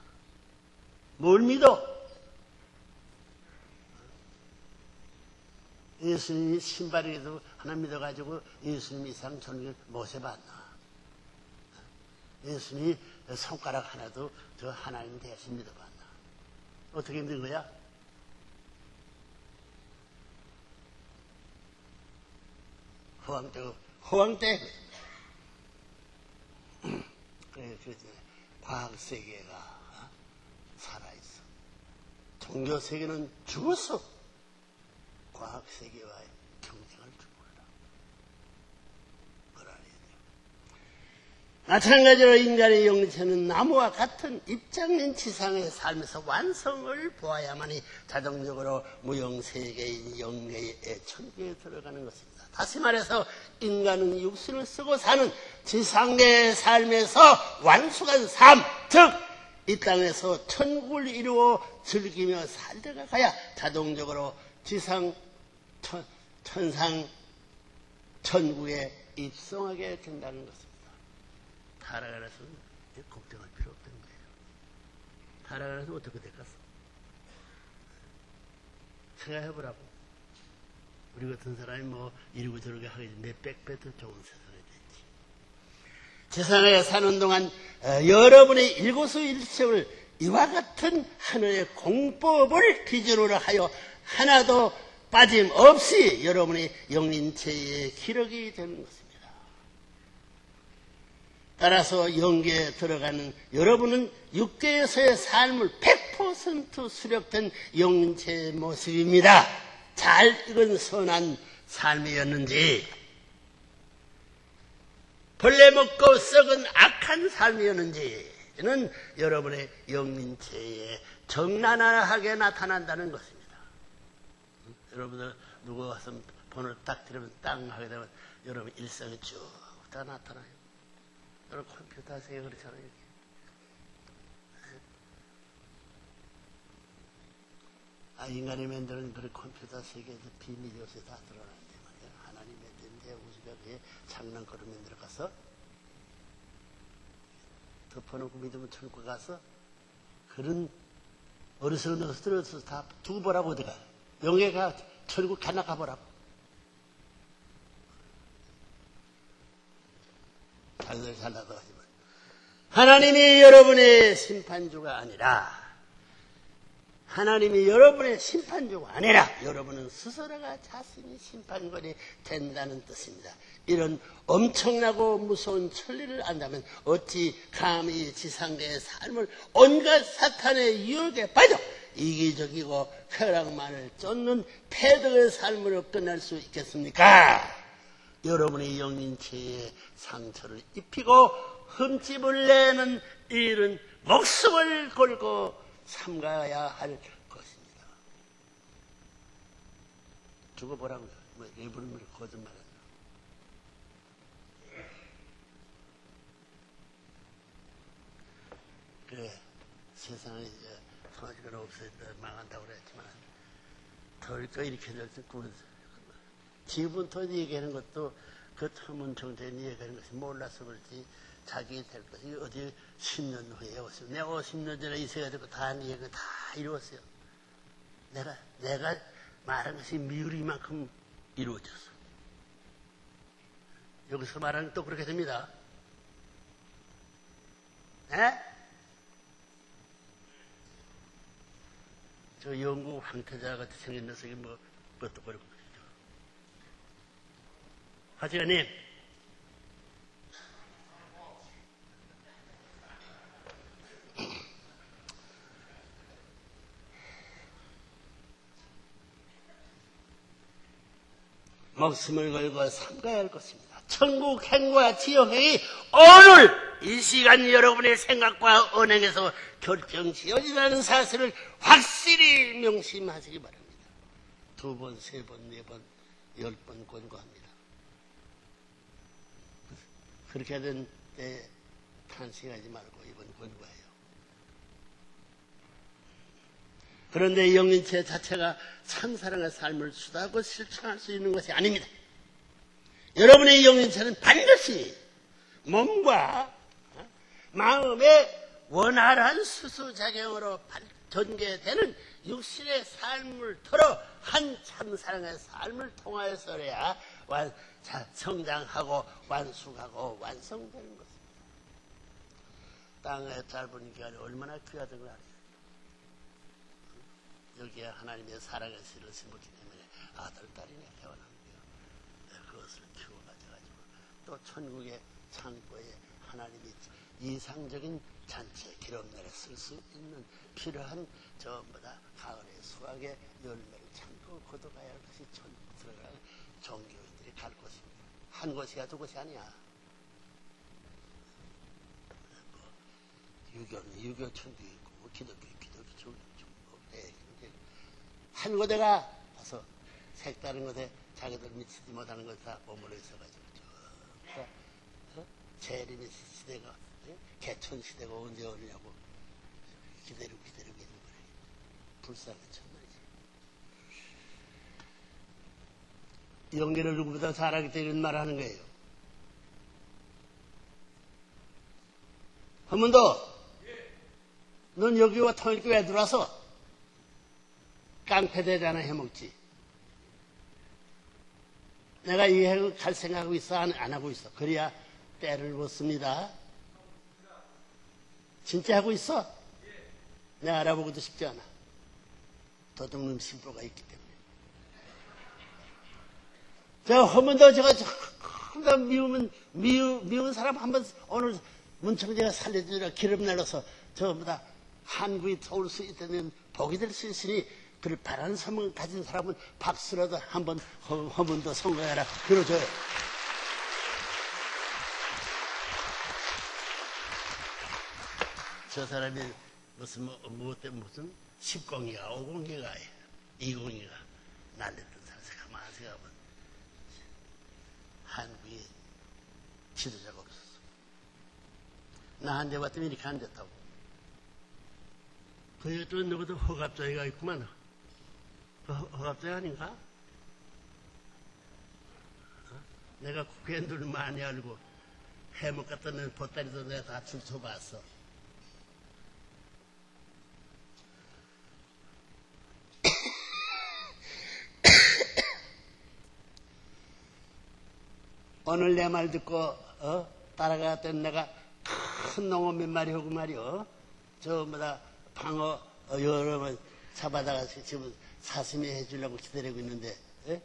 뭘 믿어? 예수님이 신발이라도 하나 믿어가지고 예수님 이상 천국에 못 해봤나? 예수님이 손가락 하나도 저 하나님 대신 믿어봤나? 어떻게 믿는 거야? 허황때. 그래, 과학세계가 살아있어. 종교세계는 죽었어. 과학세계와의 경쟁을 죽어라. 그러니 마찬가지로 인간의 영체는 나무와 같은 입장인 지상의 삶에서 완성을 보아야만이 자동적으로 무형세계인 영계의 천국에 들어가는 것입니다. 다시 말해서 인간은 육신을 쓰고 사는 지상의 삶에서 완숙한 삶, 즉 이 땅에서 천국을 이루어 즐기며 살다가 가야 자동적으로 지상 천상 천국에 입성하게 된다는 것입니다. 타락하라서는 걱정할 필요 없던 거예요. 타락하라서 어떻게 될까? 생각해보라고. 우리 같은 사람이 뭐 이러고 저러게 하기 몇백 배 더 좋은 세상이 됐지. 세상에 사는 동안 여러분의 일거수일투족을 이와 같은 하늘의 공법을 기준으로 하여 하나도 빠짐없이 여러분의 영린체에 기록이 되는 것입니다. 따라서 영계에 들어가는 여러분은 육계에서의 삶을 100% 수력된 영린체의 모습입니다. 잘 익은 선한 삶이었는지 벌레 먹고 썩은 악한 삶이었는지는 여러분의 영린체에 적나라하게 나타난다는 것입니다. 여러분들 누구 가서 번호를 딱 들으면 땅 하게 되면 여러분 일상이 쭉 다 나타나요. 여러분 컴퓨터 하세요. 그렇잖아요. 인간이 만드는 그런 컴퓨터 세계에서 비밀이 요새 다 드러나는데 말이야. 하나님 만드는데 우리가 그게 장난거리 만들어 가서 덮어놓고 믿으면 천국 가서 그런 어리석은 것들을 다 두고 보라고 어디가. 영예가 천국 가나 가보라고. 자기들 잘나도 하지만 하나님이 여러분의 심판주가 아니라 하나님이 여러분의 심판주가 아니라 여러분은 스스로가 자신이 심판관이 된다는 뜻입니다. 이런 엄청나고 무서운 천리를 안다면 어찌 감히 지상계의 삶을 온갖 사탄의 유혹에 빠져 이기적이고 쾌락만을 쫓는 패덕의 삶으로 끝날 수 있겠습니까? 여러분의 영인체에 상처를 입히고 흠집을 내는 일은 목숨을 걸고 삼가야 할 것입니다. 죽어보라고요. 뭐 일부러 거짓말하는. 그래, 세상에 이제 토지가 없어졌다 망한다고 그랬지만 덜 거 이렇게 될때 지분 토지 얘기하는 것도 그 터문 정대인 얘기하는 것이 몰라서 그렇지 자기 될 것이 어디 10년 후에 오세요. 내가 50년 전에 이 세가 되고 다 한 얘기 다 이루었어요. 내가 말한 것이 미우리만큼 이루어졌어. 여기서 말하는 또 그렇게 됩니다. 네? 저 영국 황태자 같이 생긴 녀석이 뭐 그것도 그렇고 그러죠. 하지가님 목숨을 걸고 삼가야 할 것입니다. 천국 행과 지옥 행이 오늘 이 시간 여러분의 생각과 언행에서 결정지어지라는 사실을 확실히 명심하시기 바랍니다. 2번, 3번, 4번, 10번 권고합니다. 그렇게 된 때 탄식하지 말고 이번 권고해요. 그런데 영인체 자체가 참사랑의 삶을 수다하고 실천할 수 있는 것이 아닙니다. 여러분의 영인체는 반드시 몸과 마음의 원활한 수수작용으로 전개되는 육신의 삶을 틀어 한 참사랑의 삶을 통하여서야 성장하고 완숙하고 완성되는 것입니다. 땅의 짧은 기간이 얼마나 귀하던 걸 알아요. 여기에 하나님의 사랑의 씨를 심었기 때문에 아들, 딸이 태어나는 거예요. 그것을 키워 가져가지고 또 천국의 창고에 하나님이 이상적인 잔치에 기름내려 쓸 수 있는 필요한 전부 다 가을의 수확의 열매를 참고 거둬가야 할 것이 천국 들어가는 종교인들이 갈 곳입니다. 한 곳이야 두 곳이 아니야. 유교 천도 있고 기독교 천도 있고 한 곳에가 가서 색다른 곳에 자기들 미치지 못하는 것을 다 머물러 있어가지고 재림의 시대가 개천 시대가 언제 오느냐고 기다리고 있는 거예요. 불쌍한 천만이지. 영계를 누구보다 잘하기 때문에 이런 말을 하는 거예요. 한 번 더. 넌 여기와 통일교회 들어와서 깡패대리 하나 해먹지. 내가 이해하고 갈 생각하고 있어? 안 하고 있어? 그래야 때를 묻습니다. 진짜 하고 있어? 내가 알아보고도 쉽지 않아. 도둑놈 신부가 있기 때문에. 제가 한번 더 제가 미운 사람 한번 오늘 문청재가 살려주라 기름 내려서 전부 다 한국이 올 수 있다는 복이 될 수 있으니 그를 바라는 소망을 가진 사람은 박수라도 한번 더 성공해라. 그러죠. 저 사람이 무슨 무슨 10공이가 5공이가 2공이가 날렸던 사람 가만히 생각하면 한국에 지도자가 없었어. 나 한 대 봤더니 이렇게 앉았다고. 그 또 누구도 허갑자기가 있구만. 허갑자기 아닌가? 내가 국회의원들 많이 알고 해먹 같은 애 보따리도 내가 다 줄쳐봤어. 오늘 내 말 듣고 따라갔던 내가 큰 농어 몇 마리 하고 말이요. 전부 다 방어 여러 번 잡아다가 지금 사슴이 해주려고 기다리고 있는데, 예?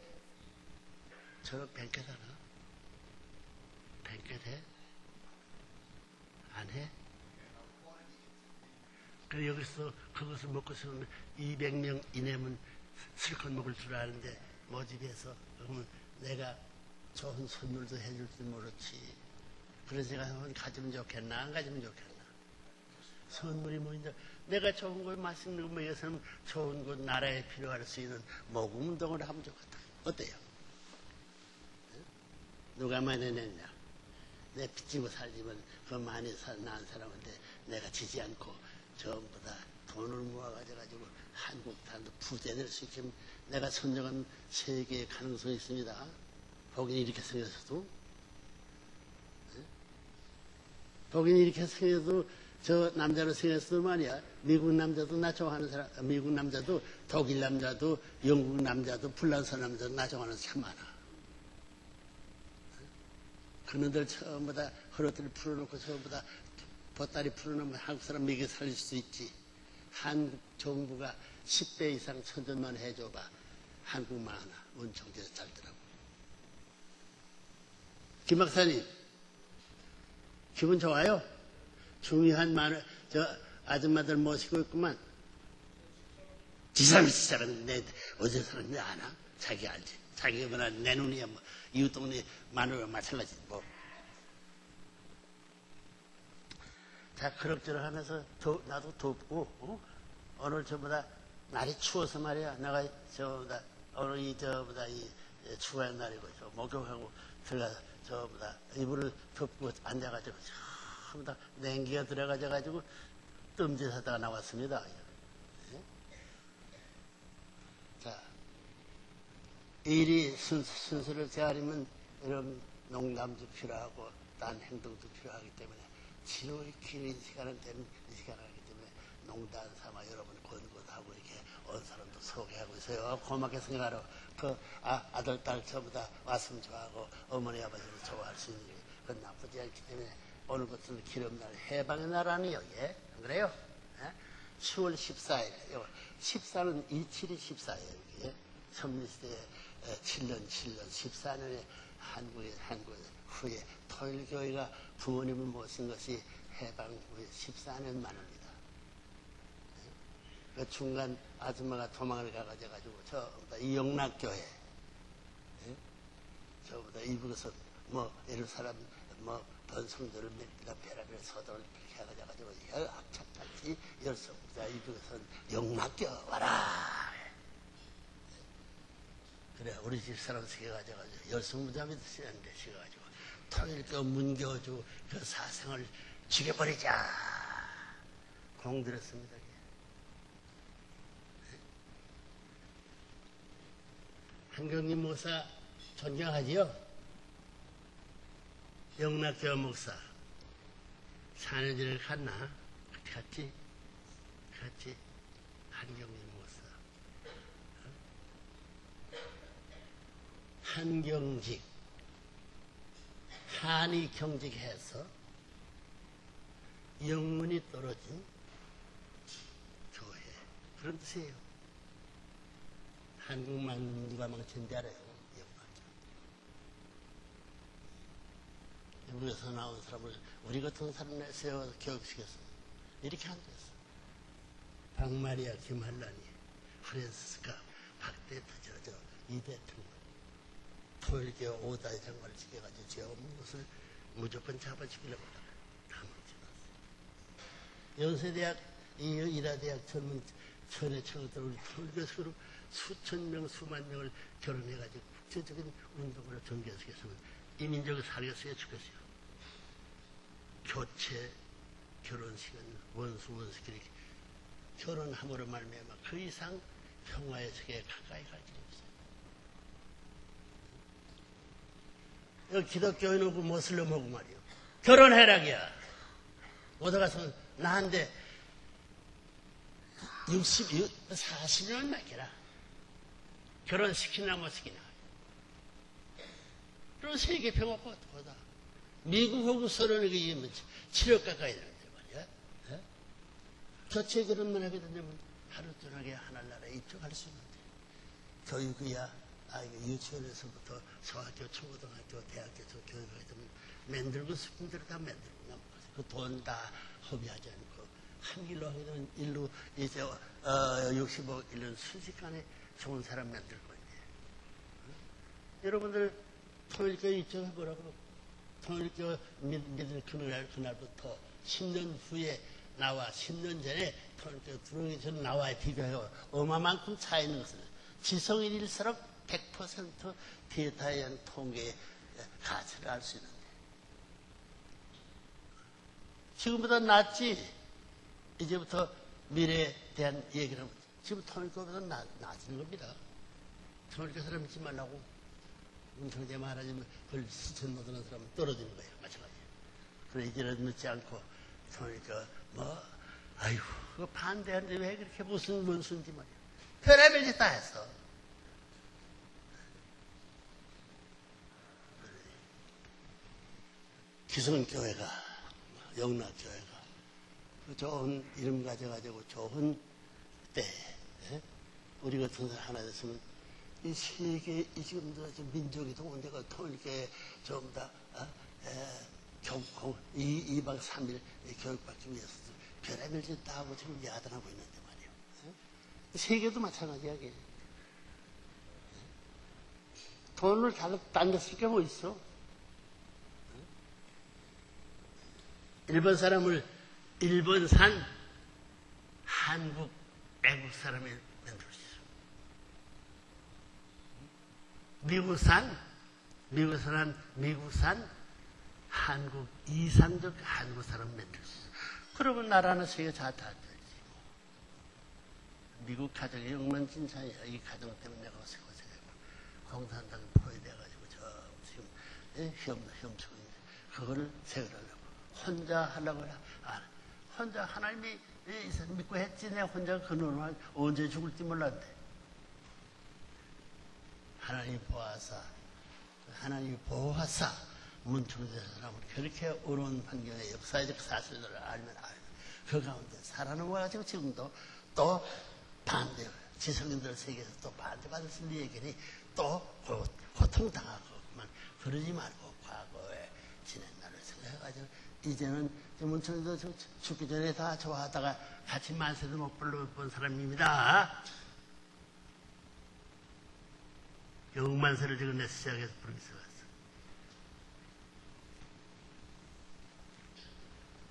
저런 뱅켓 하나? 뱅켓 해? 안 해? 그래, 여기서 그것을 먹고서는 200명 이내면 실컷 먹을 줄 아는데, 모집해서, 그러면 내가 좋은 선물도 해줄 줄 모르지. 그래서 제가 가지면 좋겠나, 안 가지면 좋겠나. 선물이 뭐, 이제, 내가 좋은 걸 맛있는 거 먹여서는 좋은 거 나라에 필요할 수 있는 모금 운동을 하면 좋겠다. 어때요? 누가 많이 냈냐? 내 빚지고 살지만 그 많이 난 사람한테 내가 지지 않고 전부 다 돈을 모아가지고 한국 사람도 부자 될 수 있게 내가 선정한 세계의 가능성이 있습니다. 복인이 이렇게 생겼어도, 복인이 이렇게 생겨도 저 남자로 생겼어도 말이야. 미국 남자도 나 좋아하는 사람, 미국 남자도 독일 남자도 영국 남자도 프랑스 남자도 나 좋아하는 사람 참 많아. 그놈들 전부 다 허리띠를 풀어놓고 전부 다 보따리 풀어놓으면 한국 사람 미국에 살릴 수 있지. 한국 정부가 10배 이상 선전만 해줘봐. 한국만 하나. 원청제에서 살더라고. 김 박사님, 기분 좋아요? 중요한 말을 저 아줌마들 모시고 있구만. 지사는 내 어제 사는데 아나? 자기 알지. 자기가 뭐나 내 눈이야 뭐 이웃 동네 마누라 마찬가지 뭐. 자, 그럭저럭 하면서 나도 덥고, 오늘 저보다 날이 추워서 말이야. 내가 저보다 오늘 이 추워한 날이고 저 목욕하고 들어가서 저보다 이불을 덮고 앉아가지고 전부 다 냉기가 들어가져가지고 뜸짓하다가 나왔습니다. 예? 자, 일이 순서를 제하려면 이런 농담도 필요하고 딴 행동도 필요하기 때문에 지루히 긴 시간은 되는 시간을 하기 때문에 농담 삼아 여러분 권고하고 이렇게 온 사람도 소개하고 있어요. 고맙게 생각하러 아들, 딸 전부 다 왔으면 좋아하고 어머니, 아버지를 좋아할 수 있는 게 그건 나쁘지 않기 때문에 오늘부터는 기름날 해방의 날 아니에요. 예? 안 그래요? 예? 10월 14일. 14는 27이 14예요. 예? 선민시대에 7년, 14년에 한국 후에 토일교회가 부모님을 모신 것이 해방 후에 14년 만입니다. 그 중간 아줌마가 도망을 가가지고 저보다 이 영락교회, 저보다 이북에서 뭐 이런 사람 뭐 번성들을 몇이나 배라별 서도를 이렇게 해가지고 합작같이 열성부자 이북에서는 영락교 와라. 그래 우리 집 사람 세가지고 열성부자 믿으시는데 세가지고 토일교 문교주 그 사생을 죽여버리자 공들였습니다. 한경림 목사 존경하지요? 영락교 목사 산에들을 갔나? 갔지? 한경림 목사 한경직 한이 경직해서 영문이 떨어진 교회 그런 뜻이에요. 한국만 누가 망친지 알아요. 영국에서 나온 사람을 우리 같은 사람을 세워서 교육시켰어. 이렇게 안 됐어. 박마리아, 김한란이, 프랜시스카, 박대터, 이 대통령 토일교 5대 장관을 시켜가지고 죄 없는 것을 무조건 잡아주기려고 다 묻혀놨어요. 연세대학, 이라대학 젊은 천의 청들 우리 토일교에서 수천 명, 수만 명을 결혼해가지고 국제적인 운동으로 전개시켰으면 이 민족이 살겠어요, 죽겠어요? 교체, 결혼식은 원수끼리 결혼함으로 말미암아 그 이상 평화의 세계에 가까이 갈 길이 없어요. 여기 기독교인 오고 모슬림 오고 말이요. 결혼해라기야. 오다가서 나한테 40년 맡겨라. 결혼시키나 못 시키나. 그럼 세계 평화가 어떡하다. 미국하고 소련에게 7억 가까이 되는데 말이야. 교체 결혼만 하게 된다면 하루 저녁에 하늘나라에 입적할 수 있는데 교육이야 유치원에서부터 소학교, 초고등학교, 대학교, 교육을 좀 만들고 싶은 대로 다 만들고 넘어가서 그 돈 다 허비하지 않고 한 길로 하게 되면 일로 이제 65억 1년 순식간에 좋은 사람 만들 건데 여러분들 통일교회 입장해보라고 통일교 믿을 그날부터 10년 후에 나와 10년 전에 통일교 들어오기 전 나와 비교해요. 어마만큼 차이 있는 것은 지성인일수록 100% 데이터에 의한 통계의 가치를 알 수 있는데 지금보다 낫지. 이제부터 미래에 대한 얘기를 하면 지금 통일교보다 나아지는 겁니다. 통일교 사람 믿지 말라고 문청재 말하자면 그걸 수천 못하는 사람은 떨어지는 거예요. 마찬가지예요. 그래 이제는 늦지 않고 통일교 아이고 그거 반대하는데 왜 그렇게 무슨 문수인지 말이야. 별의별 짓 다 했어. 기성교회가 영락교회가 좋은 이름 가져가지고 좋은 때 우리 같은 사람 하나 됐으면 이 세계 이 지금도 민족이 동원되고 통일교회 전부 다 이박 3일 교육받기 위해서 별의별 짓 다 하고 지금 야단하고 있는데 말이에요. 세계도 마찬가지야. 돈을 딴 데 쓸 게 뭐 있어? 일본 사람을 일본산 한국 애국 사람이 만들었어. 미국산 한국 이산적 한국 사람 만들었어. 그러면 나라는 세계 다 되지. 미국 가정이 엉망진창이야. 이 가정 때문에 내가 고생하고 공산당 포위돼가지고 지금 혐수고 있는데 그거를 세결하려고 혼자 하려고 혼자 하나님이 믿고 했지. 내가 혼자 그놈을 언제 죽을지 몰랐는데 하나님이 보호하사 문충대 사람을 그렇게 어려운 환경의 역사적 사실들을 알면 그 가운데 살아남아가지고 지금도 또 반대 지성인들 세계에서 또 반대받을 수 있는 얘기니 또 고통당하고만 그러지 말고 과거에 지낸 날을 생각해가지고 이제는 문청도 죽기 전에 다 좋아하다가 같이 만세도 못 불러본 사람입니다. 영만세를 지금 내 시작해서 부르면서 왔어.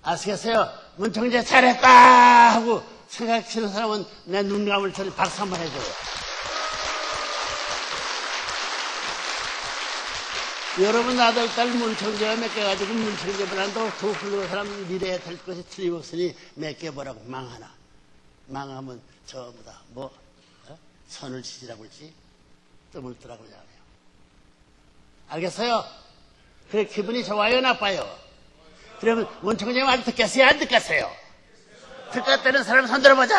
아시겠어요? 문청재 잘했다 하고 생각하시는 사람은 내 눈 감을 전에 박수 한번 해줘요. 여러분 아들, 딸 문청재가 맡겨가지고 문청재보다도 더 훌륭한 사람 미래에 될 것이 틀림없으니 맡겨보라고 망하면 전부 다 선을 지지라고 했지 뜸을 뜨라고 하잖아요. 알겠어요? 그래 기분이 좋아요 나빠요? 그러면 문청재 말 듣겠어요 안 듣겠어요? 듣겠다는 사람 손 들어보자.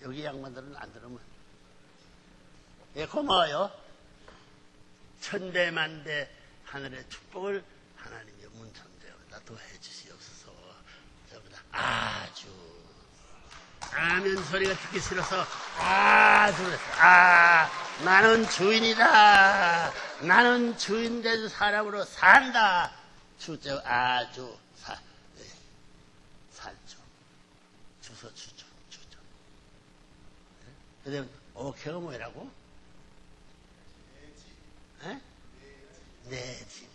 여기 양반들은 안 들으면 고마워요. 천대만대 하늘의 축복을 하나님의 문청재보다 더 해주시옵소서. 저보다 아주 아멘 소리가 듣기 싫어서 아주 나는 주인이다. 나는 주인된 사람으로 산다. 주저 아주 살죠. 주소 주죠. 그다음 오케가 뭐라고? 내 집.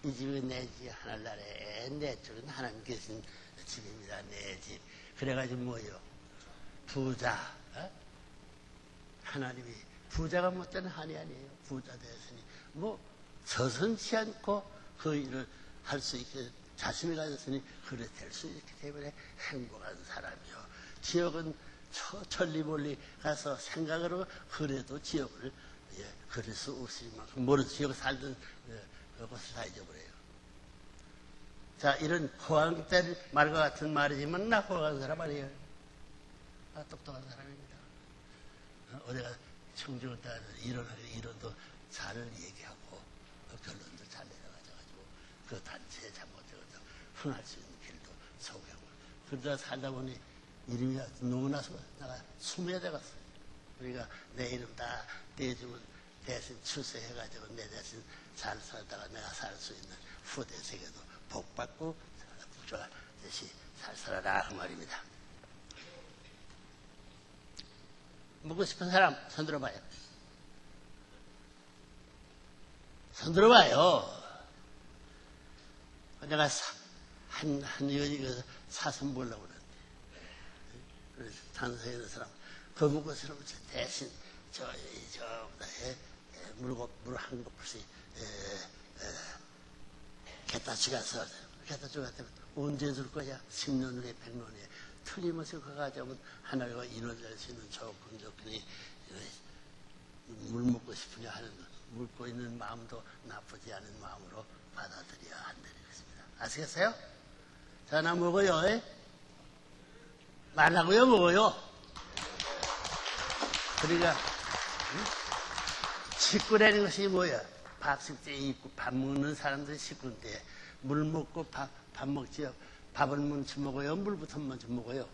이 집은 내 집, 하늘나라에 내 쪽은 하나님 계신 집입니다. 내 집. 그래가지고 뭐요? 부자. 하나님이 부자가 못된 한이 아니에요. 부자 되었으니 서슴지 않고 그 일을 할 수 있게 자신을 가졌으니 그래 될 수 있기 때문에 행복한 사람이요. 지역은 천리멀리 가서 생각으로 그래도 지역을 그럴 수 없을 만큼 모르는 지역에 살던 그것을 다 잊어버려요. 자, 이런 호황된 말과 같은 말이지만 나 호황한 사람 아니에요. 나 똑똑한 사람입니다. 어디가 청중을 따라 이론도 잘 얘기하고 결론도 잘 내려가지고 그 단체에 잘못되어서 흥할 수 있는 길도 소개하고 그러다 살다 보니 이름이 너무 나서 내가 숨어야 되겠어. 우리가 내 이름 다 떼주면 대신 출세해가지고 내 대신 잘 살다가 내가 살 수 있는 후대 세계도 복받고 대신 잘 살아라 그 말입니다. 먹고 싶은 사람 손 들어봐요. 손 들어봐요. 내가 이거 사서 먹으려고 그러는데. 그래서 단서에 있는 사람, 그 먹고 싶은 대신, 물 한 kop씩, 갖다 주가서, 갖다 주갔다면 언제 줄 거야? 10년 후에, 100년 후에. 틀림없이 그거 가져오면 하나님과 인원될 수 있는 조건이 물 먹고 싶으냐 하는 것, 묻고 있는 마음도 나쁘지 않은 마음으로 받아들여야 한다는 것입니다. 아시겠어요? 자, 나 먹어요. 말라고요, 먹어요. 그러니까 식구라는 것이 뭐야? 밥 식재 입고 밥 먹는 사람들이 식구인데 물 먹고 밥 먹지요. 밥을 먼저 먹어요? 물부터 먼저 먹어요?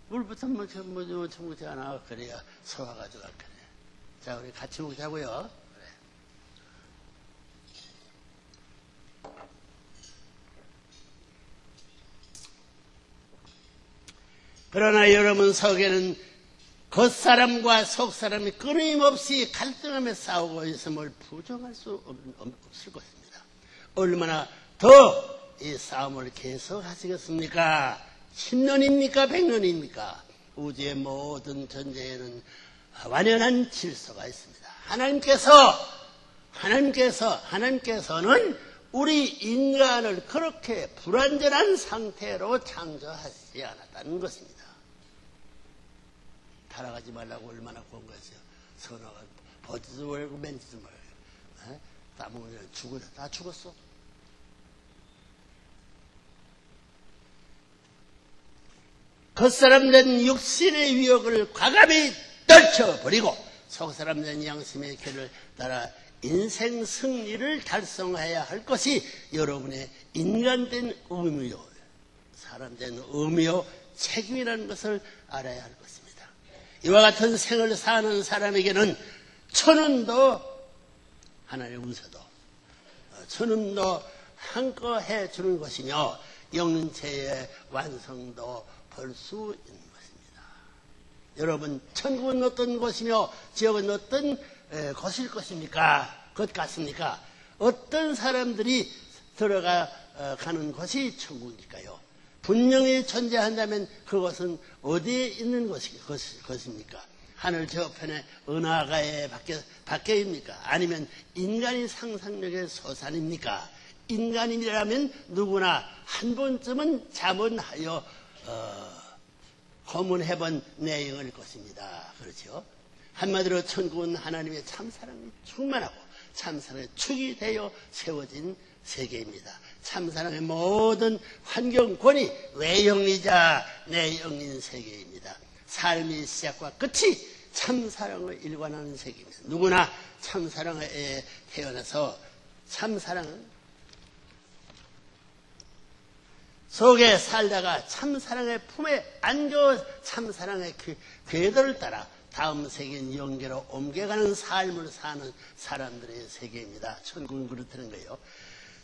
물부터 먼저 먹지 않아. 그래야 소화가 좀 안 그래. 자, 우리 같이 먹자고요. 그래. 그러나 여러분 속에는 겉사람과 속사람이 끊임없이 갈등하며 싸우고 있음을 부정할 수 없을 것입니다. 얼마나 더 이 싸움을 계속하시겠습니까? 10년입니까? 100년입니까? 우주의 모든 전쟁에는 완연한 질서가 있습니다. 하나님께서는 우리 인간을 그렇게 불완전한 상태로 창조하지 않았다는 것입니다. 타락하지 말라고 얼마나 권고했어요. 선어가 버지도 말고 맨지도 말고. 따먹으면 다 죽었어. 겉사람 된 육신의 위협을 과감히 떨쳐버리고 속사람 된 양심의 길을 따라 인생 승리를 달성해야 할 것이 여러분의 인간된 의무요, 사람된 의무요, 책임이라는 것을 알아야 할 것입니다. 이와 같은 생을 사는 사람에게는 천운도 하나님의 운세도 천운도 한껏 해주는 것이며 영체의 완성도 볼 수 있는 것입니다. 여러분, 천국은 어떤 곳이며 지옥은 어떤 곳일 것입니까? 것 같습니까? 어떤 사람들이 들어가는 곳이 천국일까요? 분명히 존재한다면 그것은 어디에 있는 것입니까? 하늘 저편에 은하가에 밖에입니까? 아니면 인간의 상상력의 소산입니까? 인간이라면 누구나 한 번쯤은 자문하여 고문해본 내용일 것입니다. 그렇죠? 한마디로 천국은 하나님의 참사랑이 충만하고 참사랑의 축이 되어 세워진 세계입니다. 참사랑의 모든 환경권이 외영이자 내영인 세계입니다. 삶의 시작과 끝이 참사랑을 일관하는 세계입니다. 누구나 참사랑에 태어나서 참사랑은 속에 살다가 참사랑의 품에 안겨 참사랑의 궤도를 따라 다음 세계인 영계로 옮겨가는 삶을 사는 사람들의 세계입니다. 천국은 그렇다는 거예요.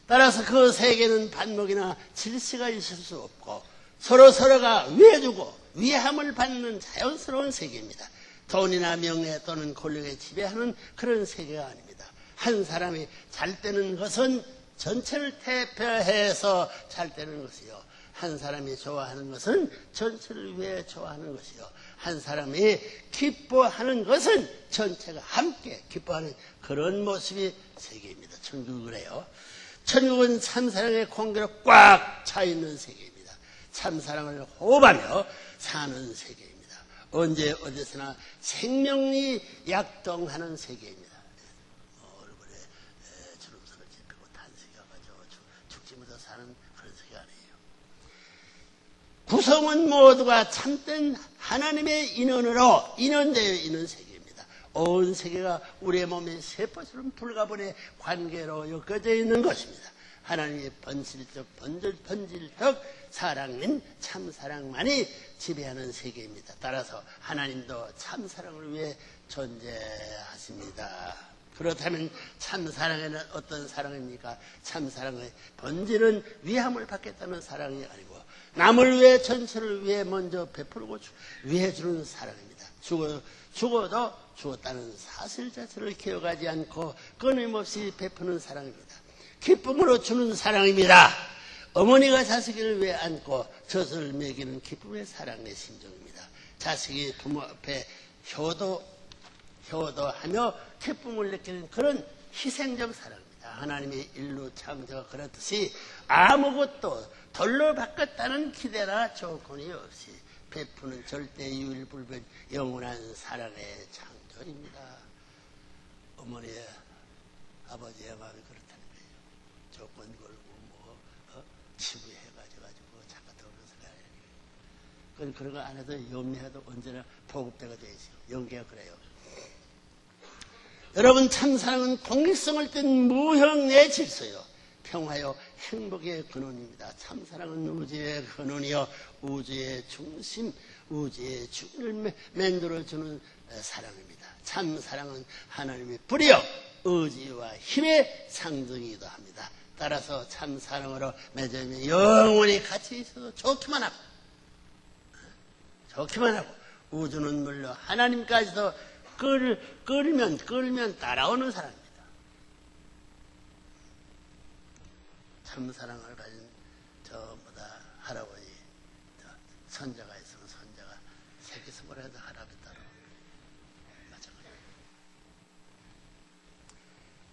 따라서 그 세계는 반목이나 질서가 있을 수 없고 서로가 위해주고 위함을 받는 자연스러운 세계입니다. 돈이나 명예 또는 권력에 지배하는 그런 세계가 아닙니다. 한 사람이 잘 되는 것은 전체를 대표해서 잘 되는 것이요. 한 사람이 좋아하는 것은 전체를 위해 좋아하는 것이요. 한 사람이 기뻐하는 것은 전체가 함께 기뻐하는 그런 모습이 세계입니다. 천국은 그래요. 천국은 참사랑의 공기로 꽉 차 있는 세계입니다. 참사랑을 호흡하며 사는 세계입니다. 언제 어디서나 생명이 약동하는 세계입니다. 얼굴에 주름살을 짚고 탄식해가지고 죽지 못해 사는 그런 세계가 아니에요. 구성은 모두가 참된 하나님의 인원으로 인원되어 있는 세계입니다. 온 세계가 우리의 몸의 세포처럼 불가분의 관계로 엮어져 있는 것입니다. 하나님의 본질적 사랑인 참사랑만이 지배하는 세계입니다. 따라서 하나님도 참사랑을 위해 존재하십니다. 그렇다면 참사랑에는 어떤 사랑입니까? 참사랑의 본질은 위함을 받겠다는 사랑이 아니고 남을 위해 전체를 위해 먼저 베풀고 위해 주는 사랑입니다. 죽어도 죽었다는 사실 자체를 기억하지 않고 끊임없이 베푸는 사랑입니다. 기쁨으로 주는 사랑입니다. 어머니가 자식을 위해 안고 젖을 먹이는 기쁨의 사랑의 심정입니다. 자식이 부모 앞에 효도하며 기쁨을 느끼는 그런 희생적 사랑입니다. 하나님의 인류 창조가 그렇듯이 아무것도 돌로 바꿨다는 기대나 조건이 없이 베푸는 절대 유일불변 영원한 사랑의 창조입니다. 어머니의 아버지의 마음이 그렇다는 거예요. 조건 걸고 치부해가지고 잠깐 더러워서 가야 돼요. 그런 거 안 해도 염려해도 언제나 보급대가 되어 있어요. 연계가 그래요. 여러분, 참사랑은 독립성을 뗀 무형의 질서요, 평화요, 행복의 근원입니다. 참사랑은 우주의 근원이요, 우주의 중심, 우주의 주를 만들어주는 사랑입니다. 참사랑은 하나님의 불이요, 의지와 힘의 상징이기도 합니다. 따라서 참사랑으로 맺으면 영원히 같이 있어도 좋기만 하고 우주는 물론 하나님까지도 끌면 따라오는 사랑입니다. 참사랑을 가진 전부 다 할아버지, 손자가 있으면 손자가 새끼 스물 해도 할아버지 따로 마찬가지입니다.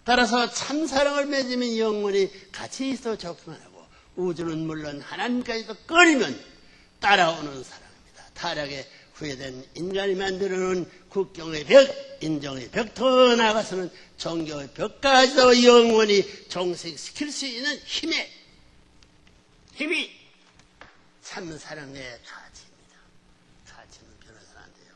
따라서 참사랑을 맺으면 영원히 같이 있어 좋기만 하고 우주는 물론 하나님까지도 끌면 따라오는 사랑입니다. 타락에 후회된 인간이 만들어놓은 국경의 벽, 인정의 벽, 더 나아가서는 종교의 벽까지도 영원히 종식시킬 수 있는 힘이 참사랑의 가치입니다. 가치는 변해서는 안 돼요.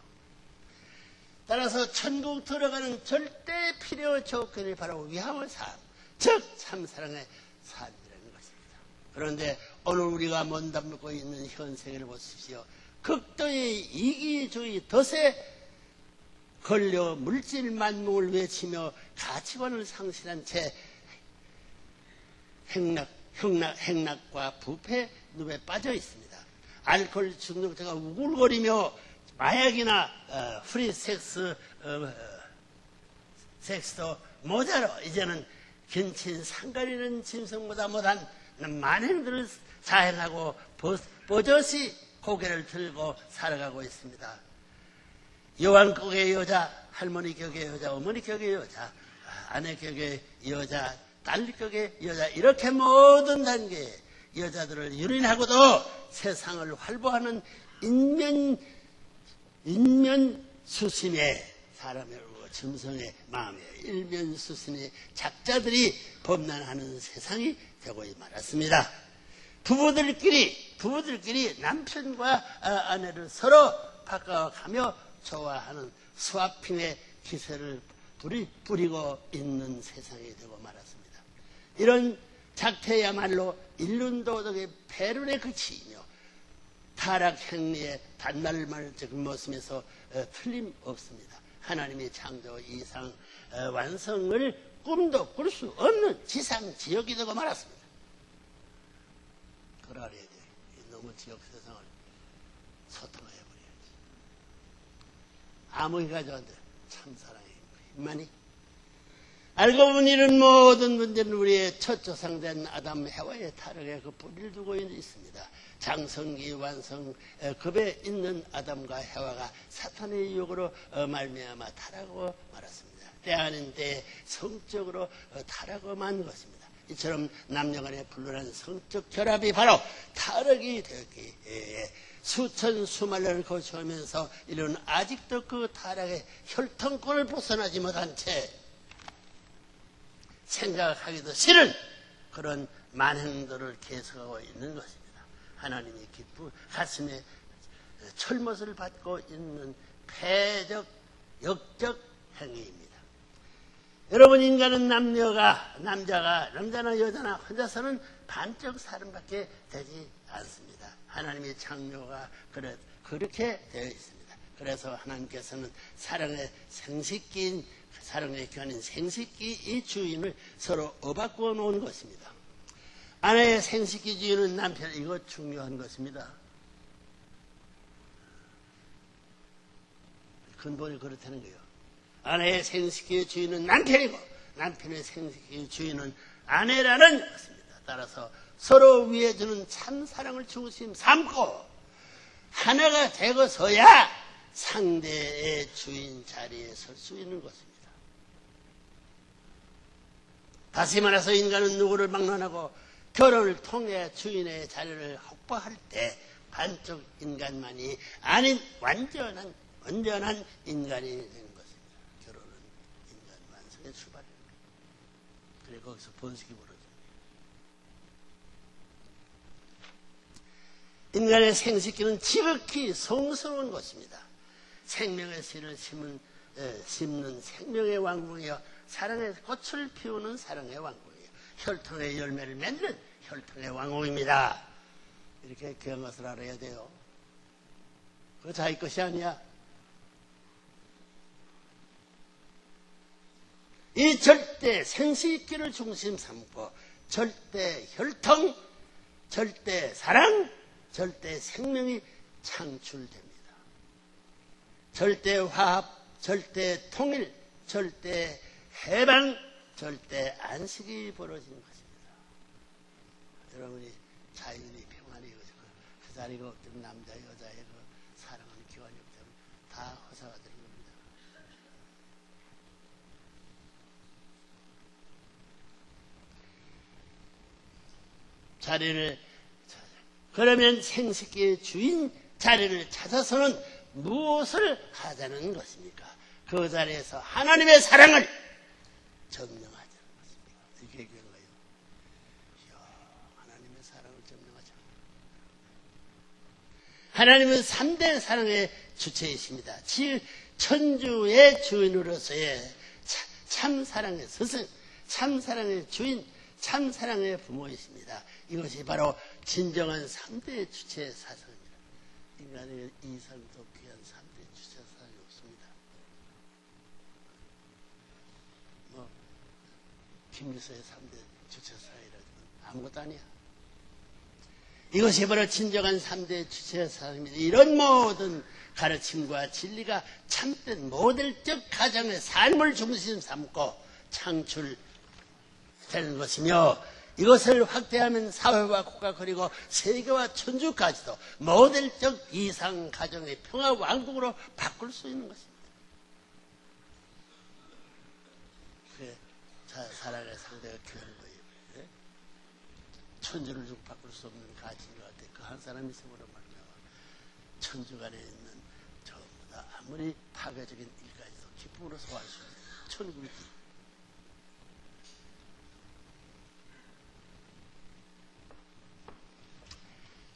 따라서 천국 들어가는 절대 필요 조건이 바로 위함의 삶, 즉 참사랑의 삶이라는 것입니다. 그런데 오늘 우리가 몸담고 있는 현 세계를 보십시오. 극도의 이기주의 덫에 걸려 물질 만능을 외치며 가치관을 상실한 채 행락과 부패 늪에 빠져 있습니다. 알코올 중독자가 우글거리며 마약이나 섹스도 모자로 이제는 긴친 상가리는 짐승보다 못한 만행들을 자행하고 버젓이 고개를 들고 살아가고 있습니다. 여왕 격의 여자, 할머니 격의 여자, 어머니 격의 여자, 아내 격의 여자, 딸 격의 여자, 이렇게 모든 단계의 여자들을 유린하고도 세상을 활보하는 인면수심의 사람의 짐승의 마음에 일면수심의 작자들이 범람하는 세상이 되고 말았습니다. 부부들끼리 남편과 아내를 서로 바꿔가며 좋아하는 스와핑의 기세를 부리고 있는 세상이 되고 말았습니다. 이런 작태야말로 인륜도덕의 패륜에 그치며 타락행리의 단말말적인 모습에서 틀림없습니다. 하나님의 창조 이상 완성을 꿈도 꿀 수 없는 지상지역이 되고 말았습니다. 그러려야 돼. 너무 지역 세상을 소통해버려야지. 아무리 가져와도 참사랑의 힘만이. 알고 보면 이런 모든 문제는 우리의 첫 조상된 아담 해와의 타락에 그 뿌리를 두고 있습니다. 장성기 완성급에 있는 아담과 해와가 사탄의 유혹으로 말미암아 타락하고 말았습니다. 때 아닌 때에 성적으로 타락하고 만 것입니다. 이처럼 남녀간의 불륜한 성적 결합이 바로 타락이 되었기에 수천 수만년을 거쳐오면서 이런 아직도 그 타락의 혈통권을 벗어나지 못한 채 생각하기도 싫은 그런 만행들을 계속하고 있는 것입니다. 하나님이 가슴에 철못을 받고 있는 패적, 역적 행위입니다. 여러분, 인간은 남자나 여자나 혼자서는 반쪽 사람밖에 되지 않습니다. 하나님의 창조가 그렇게 되어 있습니다. 그래서 하나님께서는 사랑의 교환인 생식기의 주인을 서로 어바꾸어 놓은 것입니다. 아내의 생식기 주인은 남편, 이거 중요한 것입니다. 근본이 그렇다는 거예요. 아내의 생식기의 주인은 남편이고 남편의 생식기의 주인은 아내라는 것입니다. 따라서 서로 위해주는 참 사랑을 중심 삼고 하나가 되고서야 상대의 주인 자리에 설 수 있는 것입니다. 다시 말해서 인간은 누구를 막론하고 결혼을 통해 주인의 자리를 확보할 때 반쪽 인간만이 아닌 완전한 인간이 되는 것입니다. 결혼은 인간 완성의 출발입니다. 그리고 거기서 번식이 벌어집니다. 인간의 생식기는 지극히 성스러운 것입니다. 생명의 씨를 심는 생명의 왕궁이요, 사랑의 꽃을 피우는 사랑의 왕궁이요, 혈통의 열매를 맺는 혈통의 왕궁입니다. 이렇게 귀한 것을 알아야 돼요. 그거 자기 것이 아니야. 이 절대 생식기를 중심 삼고 절대 혈통, 절대 사랑, 절대 생명이 창출됩니다. 절대 화합, 절대 통일, 절대 해방, 절대 안식이 벌어지는 것입니다. 여러분이 자연이 평안이 그 자리가 없다면 남자 여자의 그 사랑하는 기관이 없다면 다 허사가 되는 겁니다. 그러면 생식기의 주인 자리를 찾아서는 무엇을 하자는 것입니까? 그 자리에서 하나님의 사랑을 점령하자는 것입니다. 이렇게 얘기한 거예요. 하나님의 사랑을 점령하자. 하나님은 3대 사랑의 주체이십니다. 천주의 주인으로서의 참 사랑의 스승, 참 사랑의 주인, 참 사랑의 부모이십니다. 이것이 바로 진정한 3대 주체 사상입니다. 인간의 이상도 귀한 3대 주체 사상이 없습니다. 김유서의 3대 주체 사상이라지만 아무것도 아니야. 이것이 바로 진정한 3대 주체 사상입니다. 이런 모든 가르침과 진리가 참된 모델적 가정의 삶을 중심 삼고 창출되는 것이며, 이것을 확대하면 사회와 국가 그리고 세계와 천주까지도 모델적 이상 가정의 평화 왕국으로 바꿀 수 있는 것입니다. 그래, 사랑의 상대가 귀한 거예요. 네? 천주를 좀 바꿀 수 없는 가치인 것 같아요. 그 한 사람이 있으므로 말이야. 천주 간에 있는 전부 다 아무리 파괴적인 일까지도 기쁨으로 소화할 수 있는 천국이.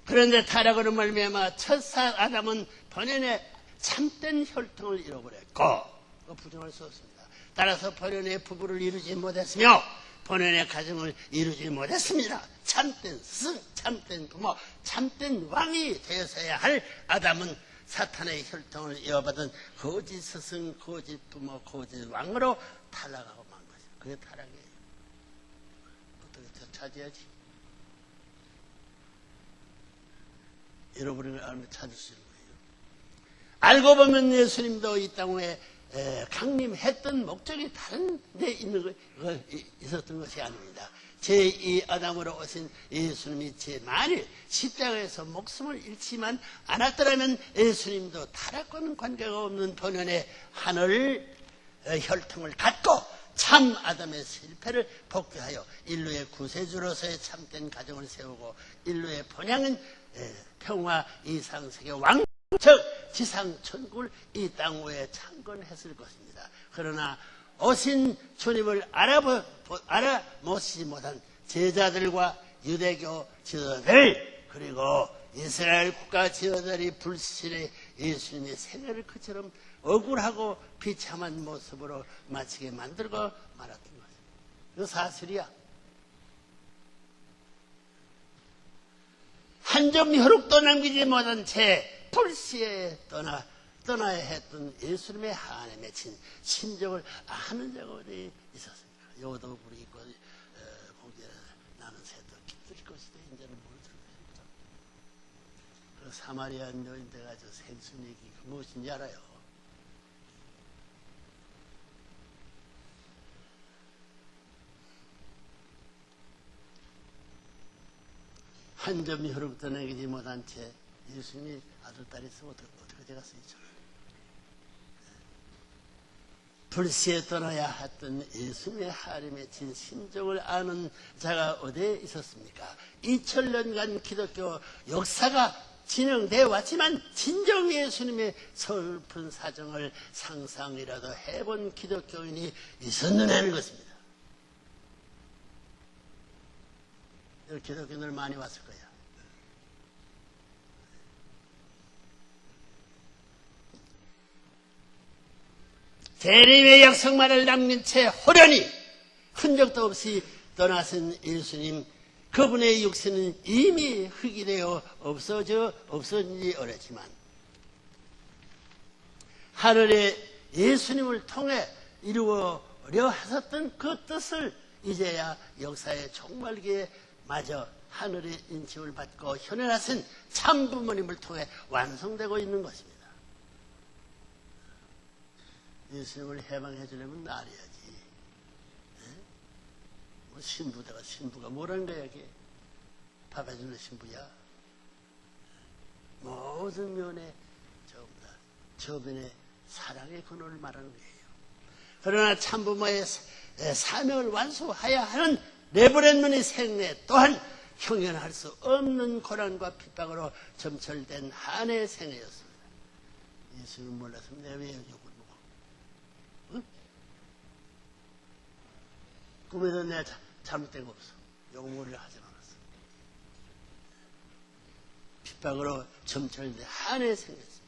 그런데 타락으로 말미암아 첫사 아담은 본연의 참된 혈통을 잃어버렸고, 부정할 수 없습니다. 따라서 본연의 부부를 이루지 못했으며 본연의 가정을 이루지 못했습니다. 참된 스승, 참된 부모, 참된 왕이 되어서야 할 아담은 사탄의 혈통을 이어받은 거짓 스승, 거짓 부모, 거짓 왕으로 타락하고 만 것이죠. 그게 타락이에요. 어떻게 차지하지? 여러분이 알면 찾을 수 있는 거예요. 알고 보면 예수님도 이 땅에 강림했던 목적이 다른 데 있었던 것이 아닙니다. 제2 아담으로 오신 예수님이 만일 십자가에서 목숨을 잃지만 않았더라면 예수님도 타락과는 관계가 없는 본연의 하늘 혈통을 갖고 참 아담의 실패를 복귀하여 인류의 구세주로서의 참된 가정을 세우고 인류의 본향은 평화 이상세계 왕, 즉 지상 천국을 이 땅 위에 창건했을 것입니다. 그러나 오신 주님을 알아보시지 못한 제자들과 유대교 지도자들, 그리고 이스라엘 국가 지도자들이 불신의 예수님의 생애를 그처럼 억울하고 비참한 모습으로 마치게 만들고 말았던 거죠. 이거 사실이야. 한 점 혈육도 남기지 못한 채 불시에 떠나야 했던 예수님의 한에 맺힌 심정을 아는 자가 어디 있었습니까? 여도 우리 있고 보기에 나는 새도 깃들 것이다. 이제는 모르더라. 그 사마리아 여인들 가지고 생선 얘기 무엇인지 알아요? 한 점 혈육도 남기지 못한 채 예수님이 아들, 딸이 있으면 어떻게 되겠어요? 불시에 떠나야 했던 예수님의 하에 맺힌 심정을 아는 자가 어디에 있었습니까? 2000년간 기독교 역사가 진행되어 왔지만 진정 예수님의 슬픈 사정을 상상이라도 해본 기독교인이 있었느냐는 것입니다. 여기 기독교인들 많이 왔을 거예요. 재림의 약속만을 남긴 채 호련히 흔적도 없이 떠나신 예수님, 그분의 육신은 이미 흙이 되어 없어진 지 오래지만 하늘에 예수님을 통해 이루어려 하셨던 그 뜻을 이제야 역사의 종말기에 마저 하늘의 인침을 받고 현현하신 참 부모님을 통해 완성되고 있는 것입니다. 예수님을 해방해 주려면 나려야지. 뭐 신부가 뭐라는 거야, 이게? 밥 해주는 신부야. 모든 면에 전부 다 저변의 사랑의 근원을 말하는 거예요. 그러나 참부모의 사명을 완수하여야 하는 네버랜드의 생애 또한 형연할 수 없는 고난과 핍박으로 점철된 한해의 생애였습니다. 예수를 몰랐으면 내가 왜 욕을 먹어? 응? 꿈에도 내가 잘못된 거 없어. 욕을 하지 않았어. 핍박으로 점철된 한해의 생애였습니다.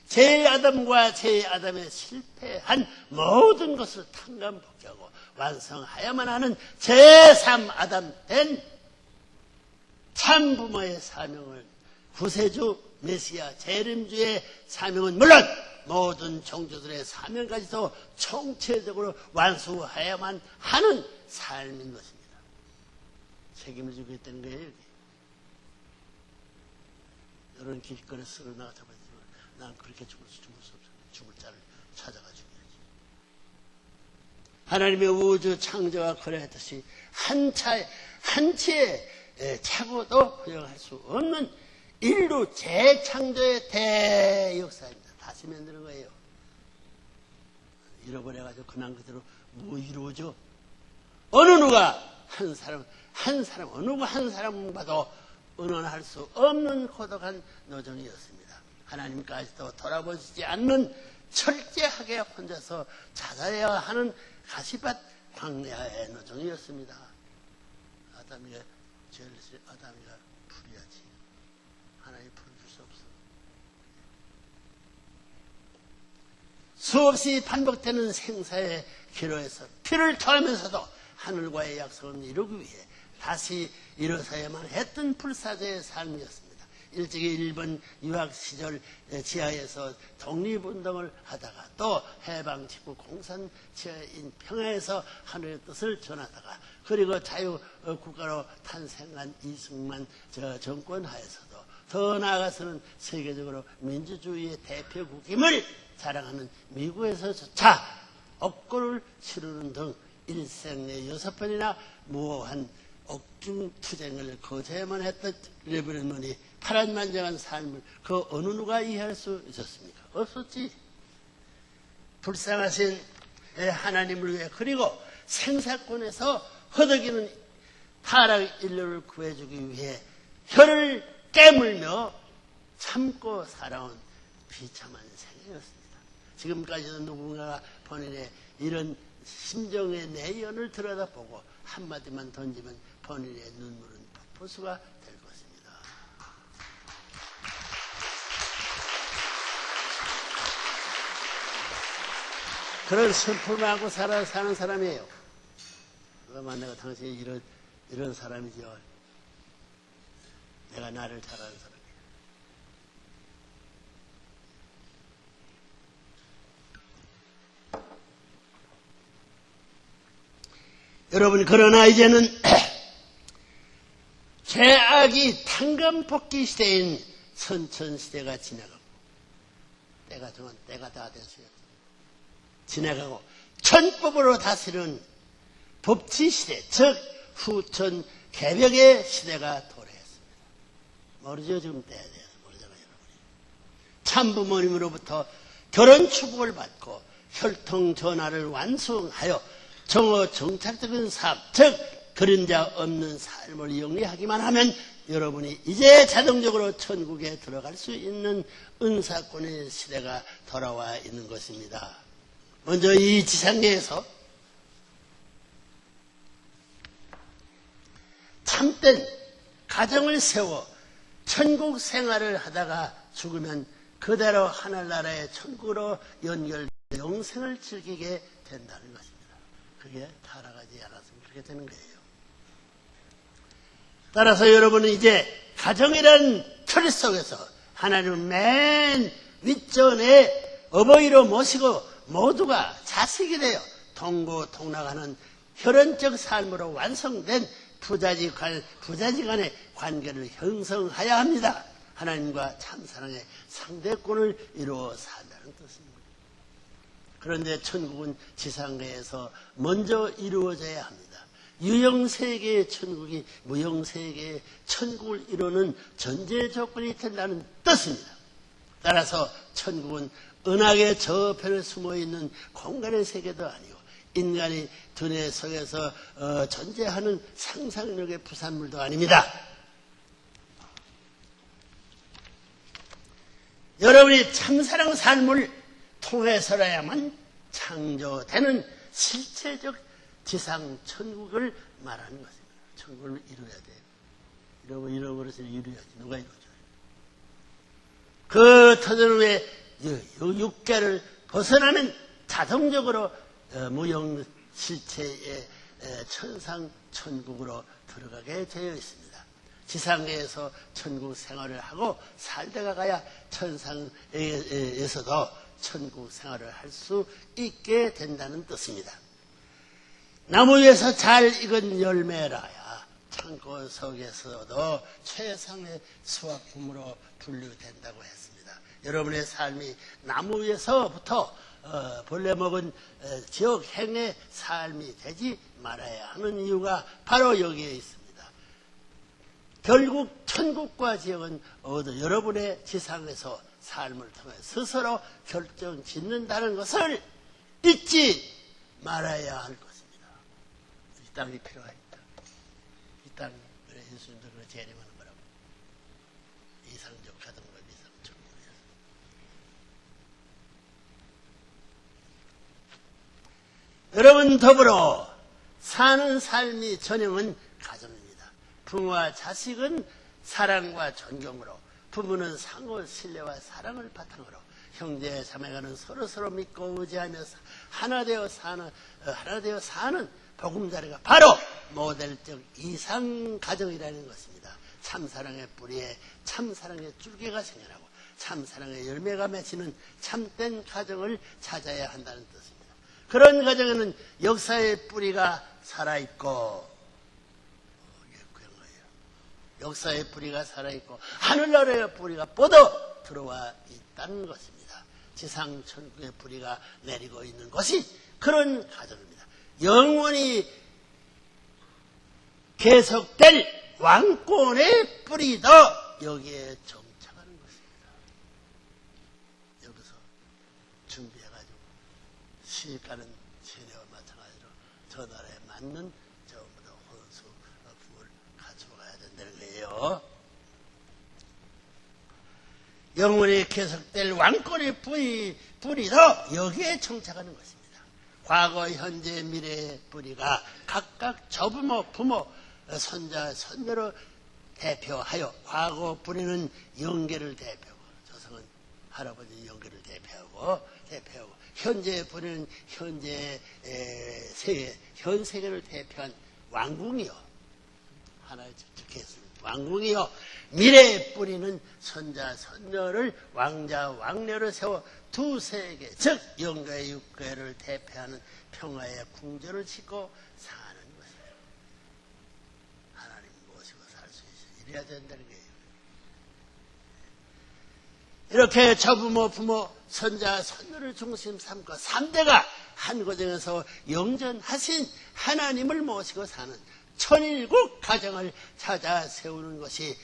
제2아담과 제2아담의 실패한 모든 것을 탕감복귀하고 완성하야만 하는 제3아담 된 참부모의 사명을 구세주 메시아 재림주의 사명은 물론 모든 종교들의 사명까지도 총체적으로 완수해야만 하는 삶인 것입니다. 책임을 지고 있다는 거예요. 여기. 이런 길거리 쓰러 나가자마자 난 그렇게 죽을 수 없어. 죽을 자를 찾아가 죽여야지. 하나님의 우주 창조와 거래했듯이 한 치의 착오도 허용할 수 없는 인류 재창조의 대역사입니다. 다시 만드는 거예요. 잃어버려가지고 그냥 그대로 뭐 이루어져? 어느 누가 한 사람 어느 한 사람과도 의논할 수 없는 고독한 노정이었습니다. 하나님까지도 돌아보시지 않는 철저하게 혼자서 찾아야 하는 가시밭 광야의 노정이었습니다. 아담이가 죄를 지은 아담이가 풀어야지. 하나님 풀어줄 수 없어. 수없이 반복되는 생사의 기로에서 피를 토하면서도 하늘과의 약속을 이루기 위해 다시 일어서야만 했던 불사조의 삶이었습니다. 일찍이 일본 유학 시절 지하에서 독립운동을 하다가 또 해방 직후 공산 지하인 평야에서 하늘의 뜻을 전하다가 그리고 자유국가로 탄생한 이승만 정권 하에서도 더 나아가서는 세계적으로 민주주의의 대표국임을 자랑하는 미국에서조차 억고를 치르는 등 일생에 6번이나 무한 억중투쟁을 거쳐야만 했던 레브런먼이 파란만장한 삶을 그 어느 누가 이해할 수 있었습니까? 없었지. 불쌍하신 하나님을 위해 그리고 생사권에서 허덕이는 타락 인류를 구해주기 위해 혀를 깨물며 참고 살아온 비참한 생애였습니다. 지금까지도 누군가가 본인의 이런 심정의 내연을 들여다보고 한마디만 던지면 본인의 눈물은 폭포수가 될 것입니다. 그런 슬픔을 안고 사는 사람이에요. 그러면 내가 당신이 이런 사람이죠. 내가 나를 잘 아는 사람이에요. 여러분, 그러나 이제는 죄악이 탄감폭기 시대인 선천시대가 지나가고, 때가 다 됐어요. 지나가고, 천법으로 다스리는 법치시대, 즉, 후천 개벽의 시대가 도래했습니다. 모르죠, 지금 때에 대해서. 모르잖아요, 여러분이. 참부모님으로부터 결혼 축복을 받고, 혈통 전화를 완성하여 정어 정착적인 삶, 즉 그림자 없는 삶을 영리하기만 하면 여러분이 이제 자동적으로 천국에 들어갈 수 있는 은사권의 시대가 돌아와 있는 것입니다. 먼저 이 지상계에서 참된 가정을 세워 천국 생활을 하다가 죽으면 그대로 하늘나라의 천국으로 연결된 영생을 즐기게 된다는 것입니다. 그게 타락하지 않았으면 그렇게 되는 거예요. 따라서 여러분은 이제 가정이라는 틀 속에서 하나님을 맨 윗전에 어버이로 모시고 모두가 자식이 되어 동고동락하는 혈연적 삶으로 완성된 부자지 간의 관계를 형성해야 합니다. 하나님과 참사랑의 상대권을 이루어 산다는 뜻입니다. 그런데 천국은 지상계에서 먼저 이루어져야 합니다. 유형세계의 천국이 무형세계의 천국을 이루는 전제 조건이 된다는 뜻입니다. 따라서 천국은 은하계 저편에 숨어있는 공간의 세계도 아니고 인간이 두뇌 속에서 존재하는 상상력의 부산물도 아닙니다. 여러분이 참사랑 삶을 통해서라야만 창조되는 실체적 지상 천국을 말하는 것입니다. 천국을 이루어야 돼요. 잃어버려서 이루어야지. 누가 이루어줘요? 그 터전 후에 육계를 벗어나면 자동적으로 무형 실체의 천상 천국으로 들어가게 되어 있습니다. 지상계에서 천국 생활을 하고 살다가 가야 천상에서도 천국 생활을 할 수 있게 된다는 뜻입니다. 나무 위에서 잘 익은 열매라야 창고 속에서도 최상의 수확품으로 분류된다고 했습니다. 여러분의 삶이 나무 위에서부터 벌레 먹은 지옥 행의 삶이 되지 말아야 하는 이유가 바로 여기에 있습니다. 결국 천국과 지옥은 여러분의 지상에서 삶을 통해 스스로 결정 짓는다는 것을 잊지 말아야 할 것입니다. 이 땅이 필요하다. 이 땅이 그래 예수님도 그걸 재림하는 거라고. 이상적 가정과 이상천국을 위해서. 여러분 더불어 사는 삶이 전형은 가정입니다. 부모와 자식은 사랑과 존경으로, 부부는 상호 신뢰와 사랑을 바탕으로, 형제 자매가는 서로서로 믿고 의지하며 하나 되어 사는 보금자리가 바로 모델적 이상 가정이라는 것입니다. 참사랑의 뿌리에 참사랑의 줄기가 생겨나고 참사랑의 열매가 맺히는 참된 가정을 찾아야 한다는 뜻입니다. 그런 가정에는 역사의 뿌리가 살아있고, 역사의 뿌리가 살아있고 하늘나라의 뿌리가 뻗어 들어와 있다는 것입니다. 지상천국의 뿌리가 내리고 있는 것이 그런 가정입니다. 영원히 계속될 왕권의 뿌리도 여기에 정착하는 것입니다. 여기서 준비해가지고 시집가는 세례와 마찬가지로 저 나라에 맞는 전부 다 혼수 부을 갖춰가야 된다는 거예요. 영원히 계속될 왕권의 뿌리도 여기에 정착하는 것입니다. 과거, 현재, 미래의 뿌리가 각각 조부모, 부모, 손자, 손녀로 대표하여 과거 뿌리는 영계를 대표하고, 조상은 할아버지 영계를 대표하고 현재 뿌리는 현 세계를 대표한 왕궁이요. 하나에 적혀있습니다. 왕궁이요. 미래에 뿌리는 선자 선녀를 왕자 왕녀를 세워 두 세계 즉 영계 육계를 대표하는 평화의 궁전을 짓고 사는 것이에요. 하나님 모시고 살 수 있어요. 이래야 된다는 거예요. 이렇게 저부모 부모 선자 선녀를 중심 삼고 3대가 한 고정에서 영전하신 하나님을 모시고 사는 천일국 가정을 찾아 세우는 것이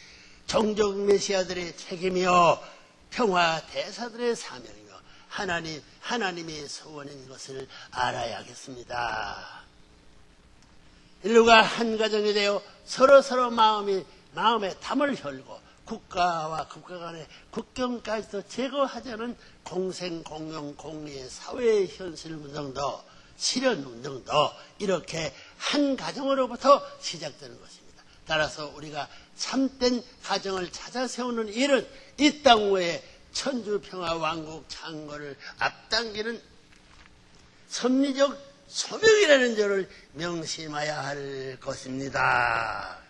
종족 메시아들의 책임이요 평화 대사들의 사명이요 하나님의 소원인 것을 알아야겠습니다. 인류가 한 가정이 되어 서로 마음의 담을 열고 국가와 국가 간의 국경까지도 제거하자는 공생 공용 공리의 사회의 현실 운동도 실현 운동도 이렇게 한 가정으로부터 시작되는 것입니다. 따라서 우리가 참된 가정을 찾아 세우는 일은 이 땅 외에 천주평화 왕국 창궐을 앞당기는 섭리적 소명이라는 점을 명심해야 할 것입니다.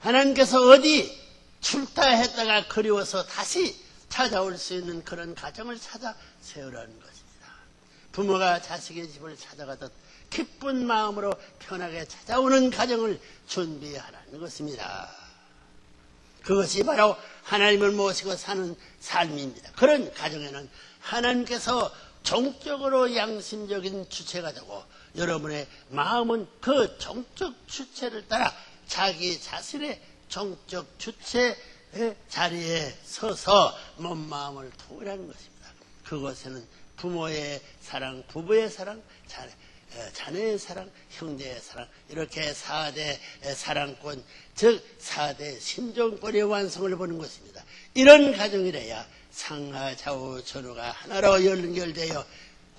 하나님께서 어디 출타했다가 그리워서 다시 찾아올 수 있는 그런 가정을 찾아 세우라는 것입니다. 부모가 자식의 집을 찾아가듯 기쁜 마음으로 편하게 찾아오는 가정을 준비하라는 것입니다. 그것이 바로 하나님을 모시고 사는 삶입니다. 그런 가정에는 하나님께서 종적으로 양심적인 주체가 되고 여러분의 마음은 그 종적 주체를 따라 자기 자신의 종적 주체의 자리에 서서 몸 마음을 두라는 것입니다. 그것에는 부모의 사랑, 부부의 사랑, 자녀의 사랑, 형제의 사랑 이렇게 4대 사랑권 즉 4대 신종권의 완성을 보는 것입니다. 이런 가정이래야 상하 좌우 전후가 하나로 연결되어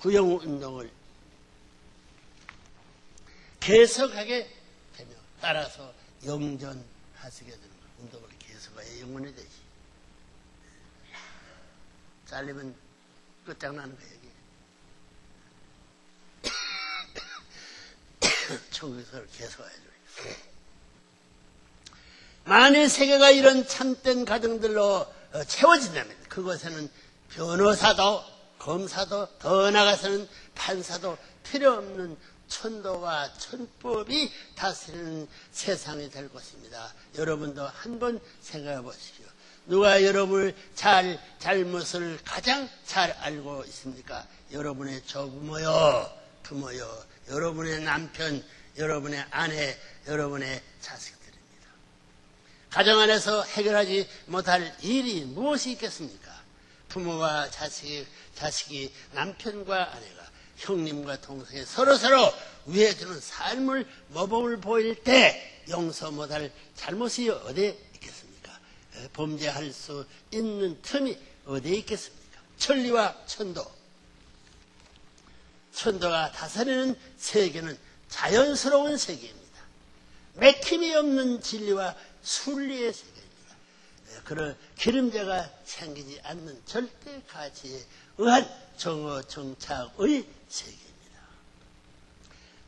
구영운동을 계속하게 되며 따라서 영전하시게 되는 거예요. 운동을 계속해야 영원히 되지. 잘리면 끝장나는 거예요. 천국에서 계속해야죠. 만일 세계가 이런 참된 가정들로 채워진다면 그것에는 변호사도 검사도 더 나아가서는 판사도 필요 없는 천도와 천법이 다스리는 세상이 될 것입니다. 여러분도 한번 생각해 보십시오. 누가 여러분을 잘못을 가장 잘 알고 있습니까? 여러분의 조부모요, 부모요, 여러분의 남편, 여러분의 아내, 여러분의 자식들입니다. 가정 안에서 해결하지 못할 일이 무엇이 있겠습니까? 부모와 자식이 남편과 아내가 형님과 동생이 서로서로 위해 두는 삶을 모범을 보일 때 용서 못할 잘못이 어디에 있겠습니까? 범죄할 수 있는 틈이 어디에 있겠습니까? 천리와 천도가 다스리는 세계는 자연스러운 세계입니다. 맥힘이 없는 진리와 순리의 세계입니다. 그런 기름자가 생기지 않는 절대 가치에 의한 정어 정착의 세계입니다.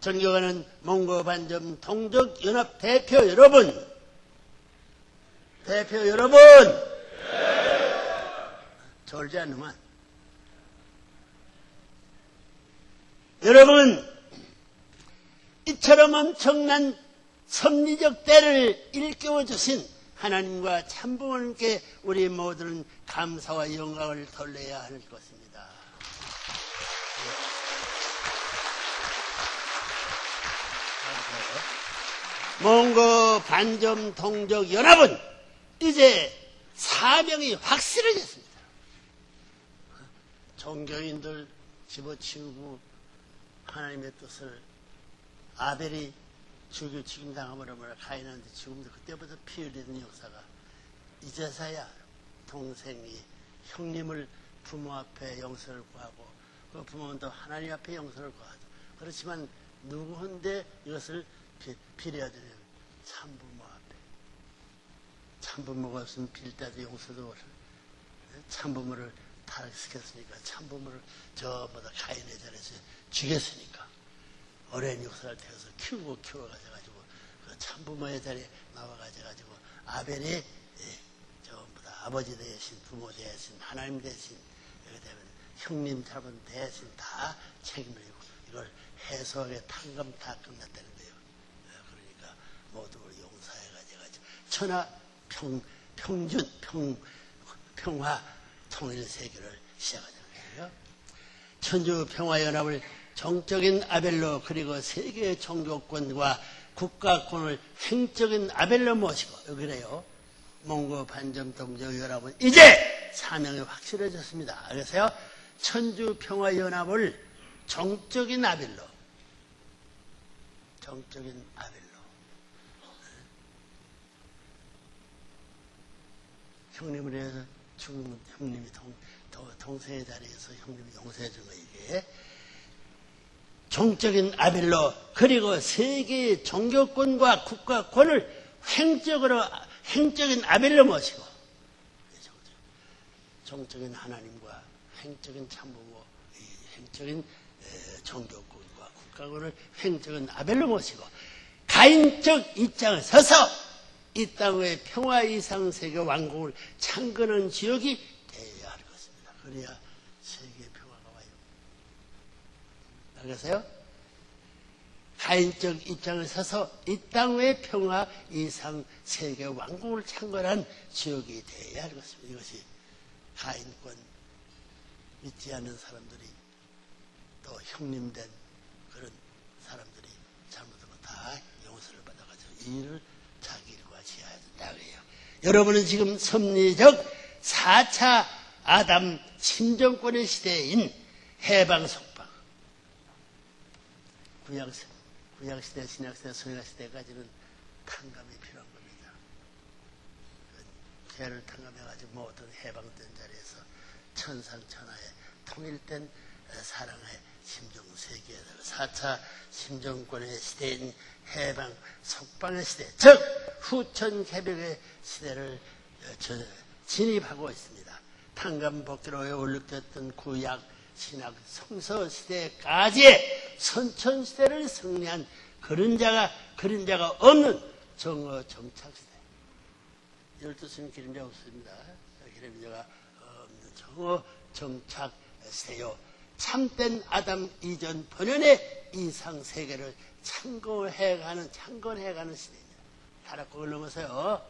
존경하는 몽고 반점 동족 연합 대표 여러분, 졸지 않으면 여러분 이처럼 엄청난 섭리적 때를 일깨워 주신 하나님과 참부모님께 우리 모두는 감사와 영광을 돌려야 할 것입니다. 몽고 반점 동족 연합은 이제 사명이 확실해졌습니다. 종교인들 집어치우고 하나님의 뜻을 아벨이 죽임당함으로 가인한테 죽음도 그때부터 피 흘리던 역사가 이제서야 동생이 형님을 부모 앞에 용서를 구하고 그 부모는 또 하나님 앞에 용서를 구하죠. 그렇지만 누구한테 이것을 빌어야 되냐면 참부모 앞에. 참부모가 없으면 빌 때도 용서도 없어요. 참부모를 타락시켰으니까 참부모를 전부 다 가인의 자리에서 죽였으니까 어린 6살 태워서 키워가지고 그 참부모의 자리에 나와가지고 아벨이 전부 다 아버지 대신 부모 대신 하나님 대신 이렇게 되면 형님 자분 대신 다 책임을 지고 이걸 해소하게 탕감 다 끝났다는 거예요. 그러니까 모두를 용서해가지고 천하 평화 통일 세계를 시작하는 거예요. 천주 평화연합을 정적인 아벨로 그리고 세계의 종교권과 국가권을 행적인 아벨로 모시고 그래요. 몽고 반점 동족연합은 이제 사명이 확실해졌습니다. 그래서요. 천주 평화연합을 정적인 아벨로 형님을 위해서 죽으면 형님이 동생의 자리에서 형님이 용서해 준 거 이게 정적인 아벨로 그리고 세계의 종교권과 국가권을 행적인 아벨로 모시고 정적인 하나님과 행적인 참부모 행적인 종교권과 국가권을 행적인 아벨로 모시고 가인적 입장을 서서 이 땅의 평화 이상 세계 왕국을 창건한 지역이 되어야 할 것입니다. 그래야 세계 평화가 와요. 알겠어요? 가인적 입장을 서서 이 땅의 평화 이상 세계 왕국을 창건한 지역이 되어야 할 것입니다. 이것이 가인권 믿지 않는 사람들이 또 형님된 그런 사람들이 잘못하면 다 용서를 받아가지고 이 일을 자기 일과 지어야 된다고 해요. 여러분은 지금 섭리적 4차 아담 심정권의 시대인 해방 속방 구약시대, 신약시대, 성약시대까지는 탕감이 필요한 겁니다. 죄를 탕감해가지고 모든 해방된 자리에서 천상천하에 통일된 사랑의 심정세계에 4차 심정권의 시대인 해방 속방의 시대 즉 후천개벽의 시대를 진입하고 있습니다. 탕감복귀로 올렸던 구약 신약 성서 시대까지 선천시대를 승리한 그림자가 없는 정어 정착 시대 12스는 그림자 없습니다. 그림자가 없는 정어 정착 시대요. 참된 아담 이전 번연의 이상 세계를 창건해가는 시대입니다. 타락국을 넘어서요.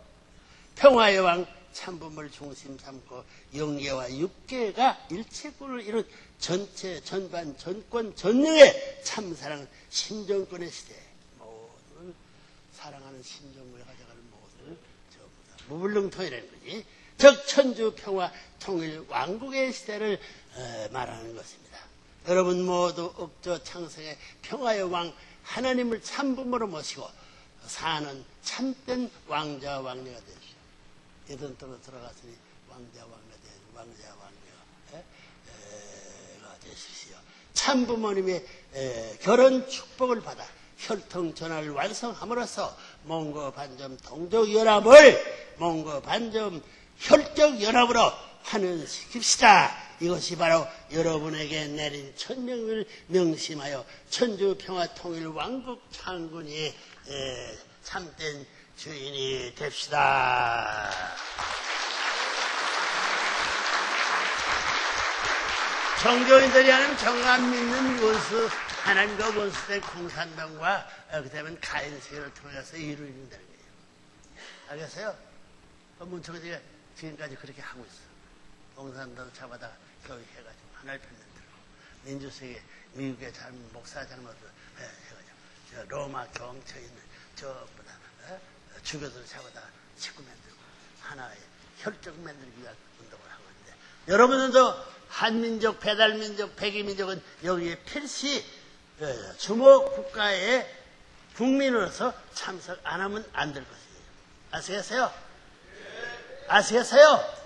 평화의 왕 참부모를 중심 삼고 영계와 육계가 일체권을 이룬 전반 전권 전능의 참사랑은 심정권의 시대. 모두 사랑하는 심정을 가져가는 모두 전부 다 무불능통이라는 거지. 즉 천주 평화 통일 왕국의 시대를 말하는 것입니다. 여러분 모두 억저 창성의 평화의 왕 하나님을 참부모로 모시고 사는 참된 왕자 왕녀가 되십시오. 예전 땅으로 들어갔으니 왕자 왕녀가 되십시오. 참부모님의 결혼 축복을 받아 혈통 전화를 완성함으로써 몽고 반점 동족연합을 몽고 반점 혈적연합으로 환원시킵시다. 이것이 바로 여러분에게 내린 천명을 명심하여 천주평화통일 왕국 창군이 참된 주인이 됩시다. 종교인들이 하는 정안 믿는 원수 하나님과 원수된 공산당과 그다음에 가인세계를 통해서 이루어진다는 거예요. 알겠어요? 문초기가 지금까지 그렇게 하고 있어. 공산당 잡아다 교육해가지고 하나를 편들고 민주세계 미국의 목사 잘못을 해가지고 저 로마 경처에 있는 전부 다 주교들 잡아다 식구 만들고 하나의 혈적 만들기 위한 운동을 하고 있는데 여러분들도 한민족, 배달민족, 백이민족은 여기에 필시 주목 국가의 국민으로서 참석 안 하면 안 될 것이에요. 아시겠어요? 아시겠어요?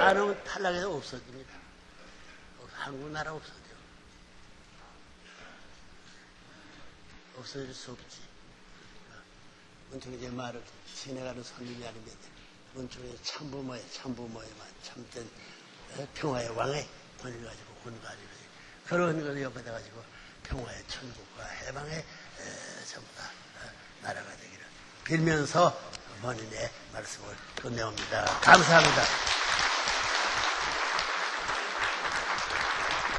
안 하면 탈락해서 없어집니다. 한국 나라 없어져요. 없어질 수 없지. 문충이 말을 지내가는 손님이 아니면 문충이 참부모에만 참된 평화의 왕의 권위를 가지고 군가지고 그런 걸 옆에다 가지고 평화의 천국과 해방의 전부 다 나라가 되기를 빌면서 본인의 말씀을 끝내옵니다. 감사합니다.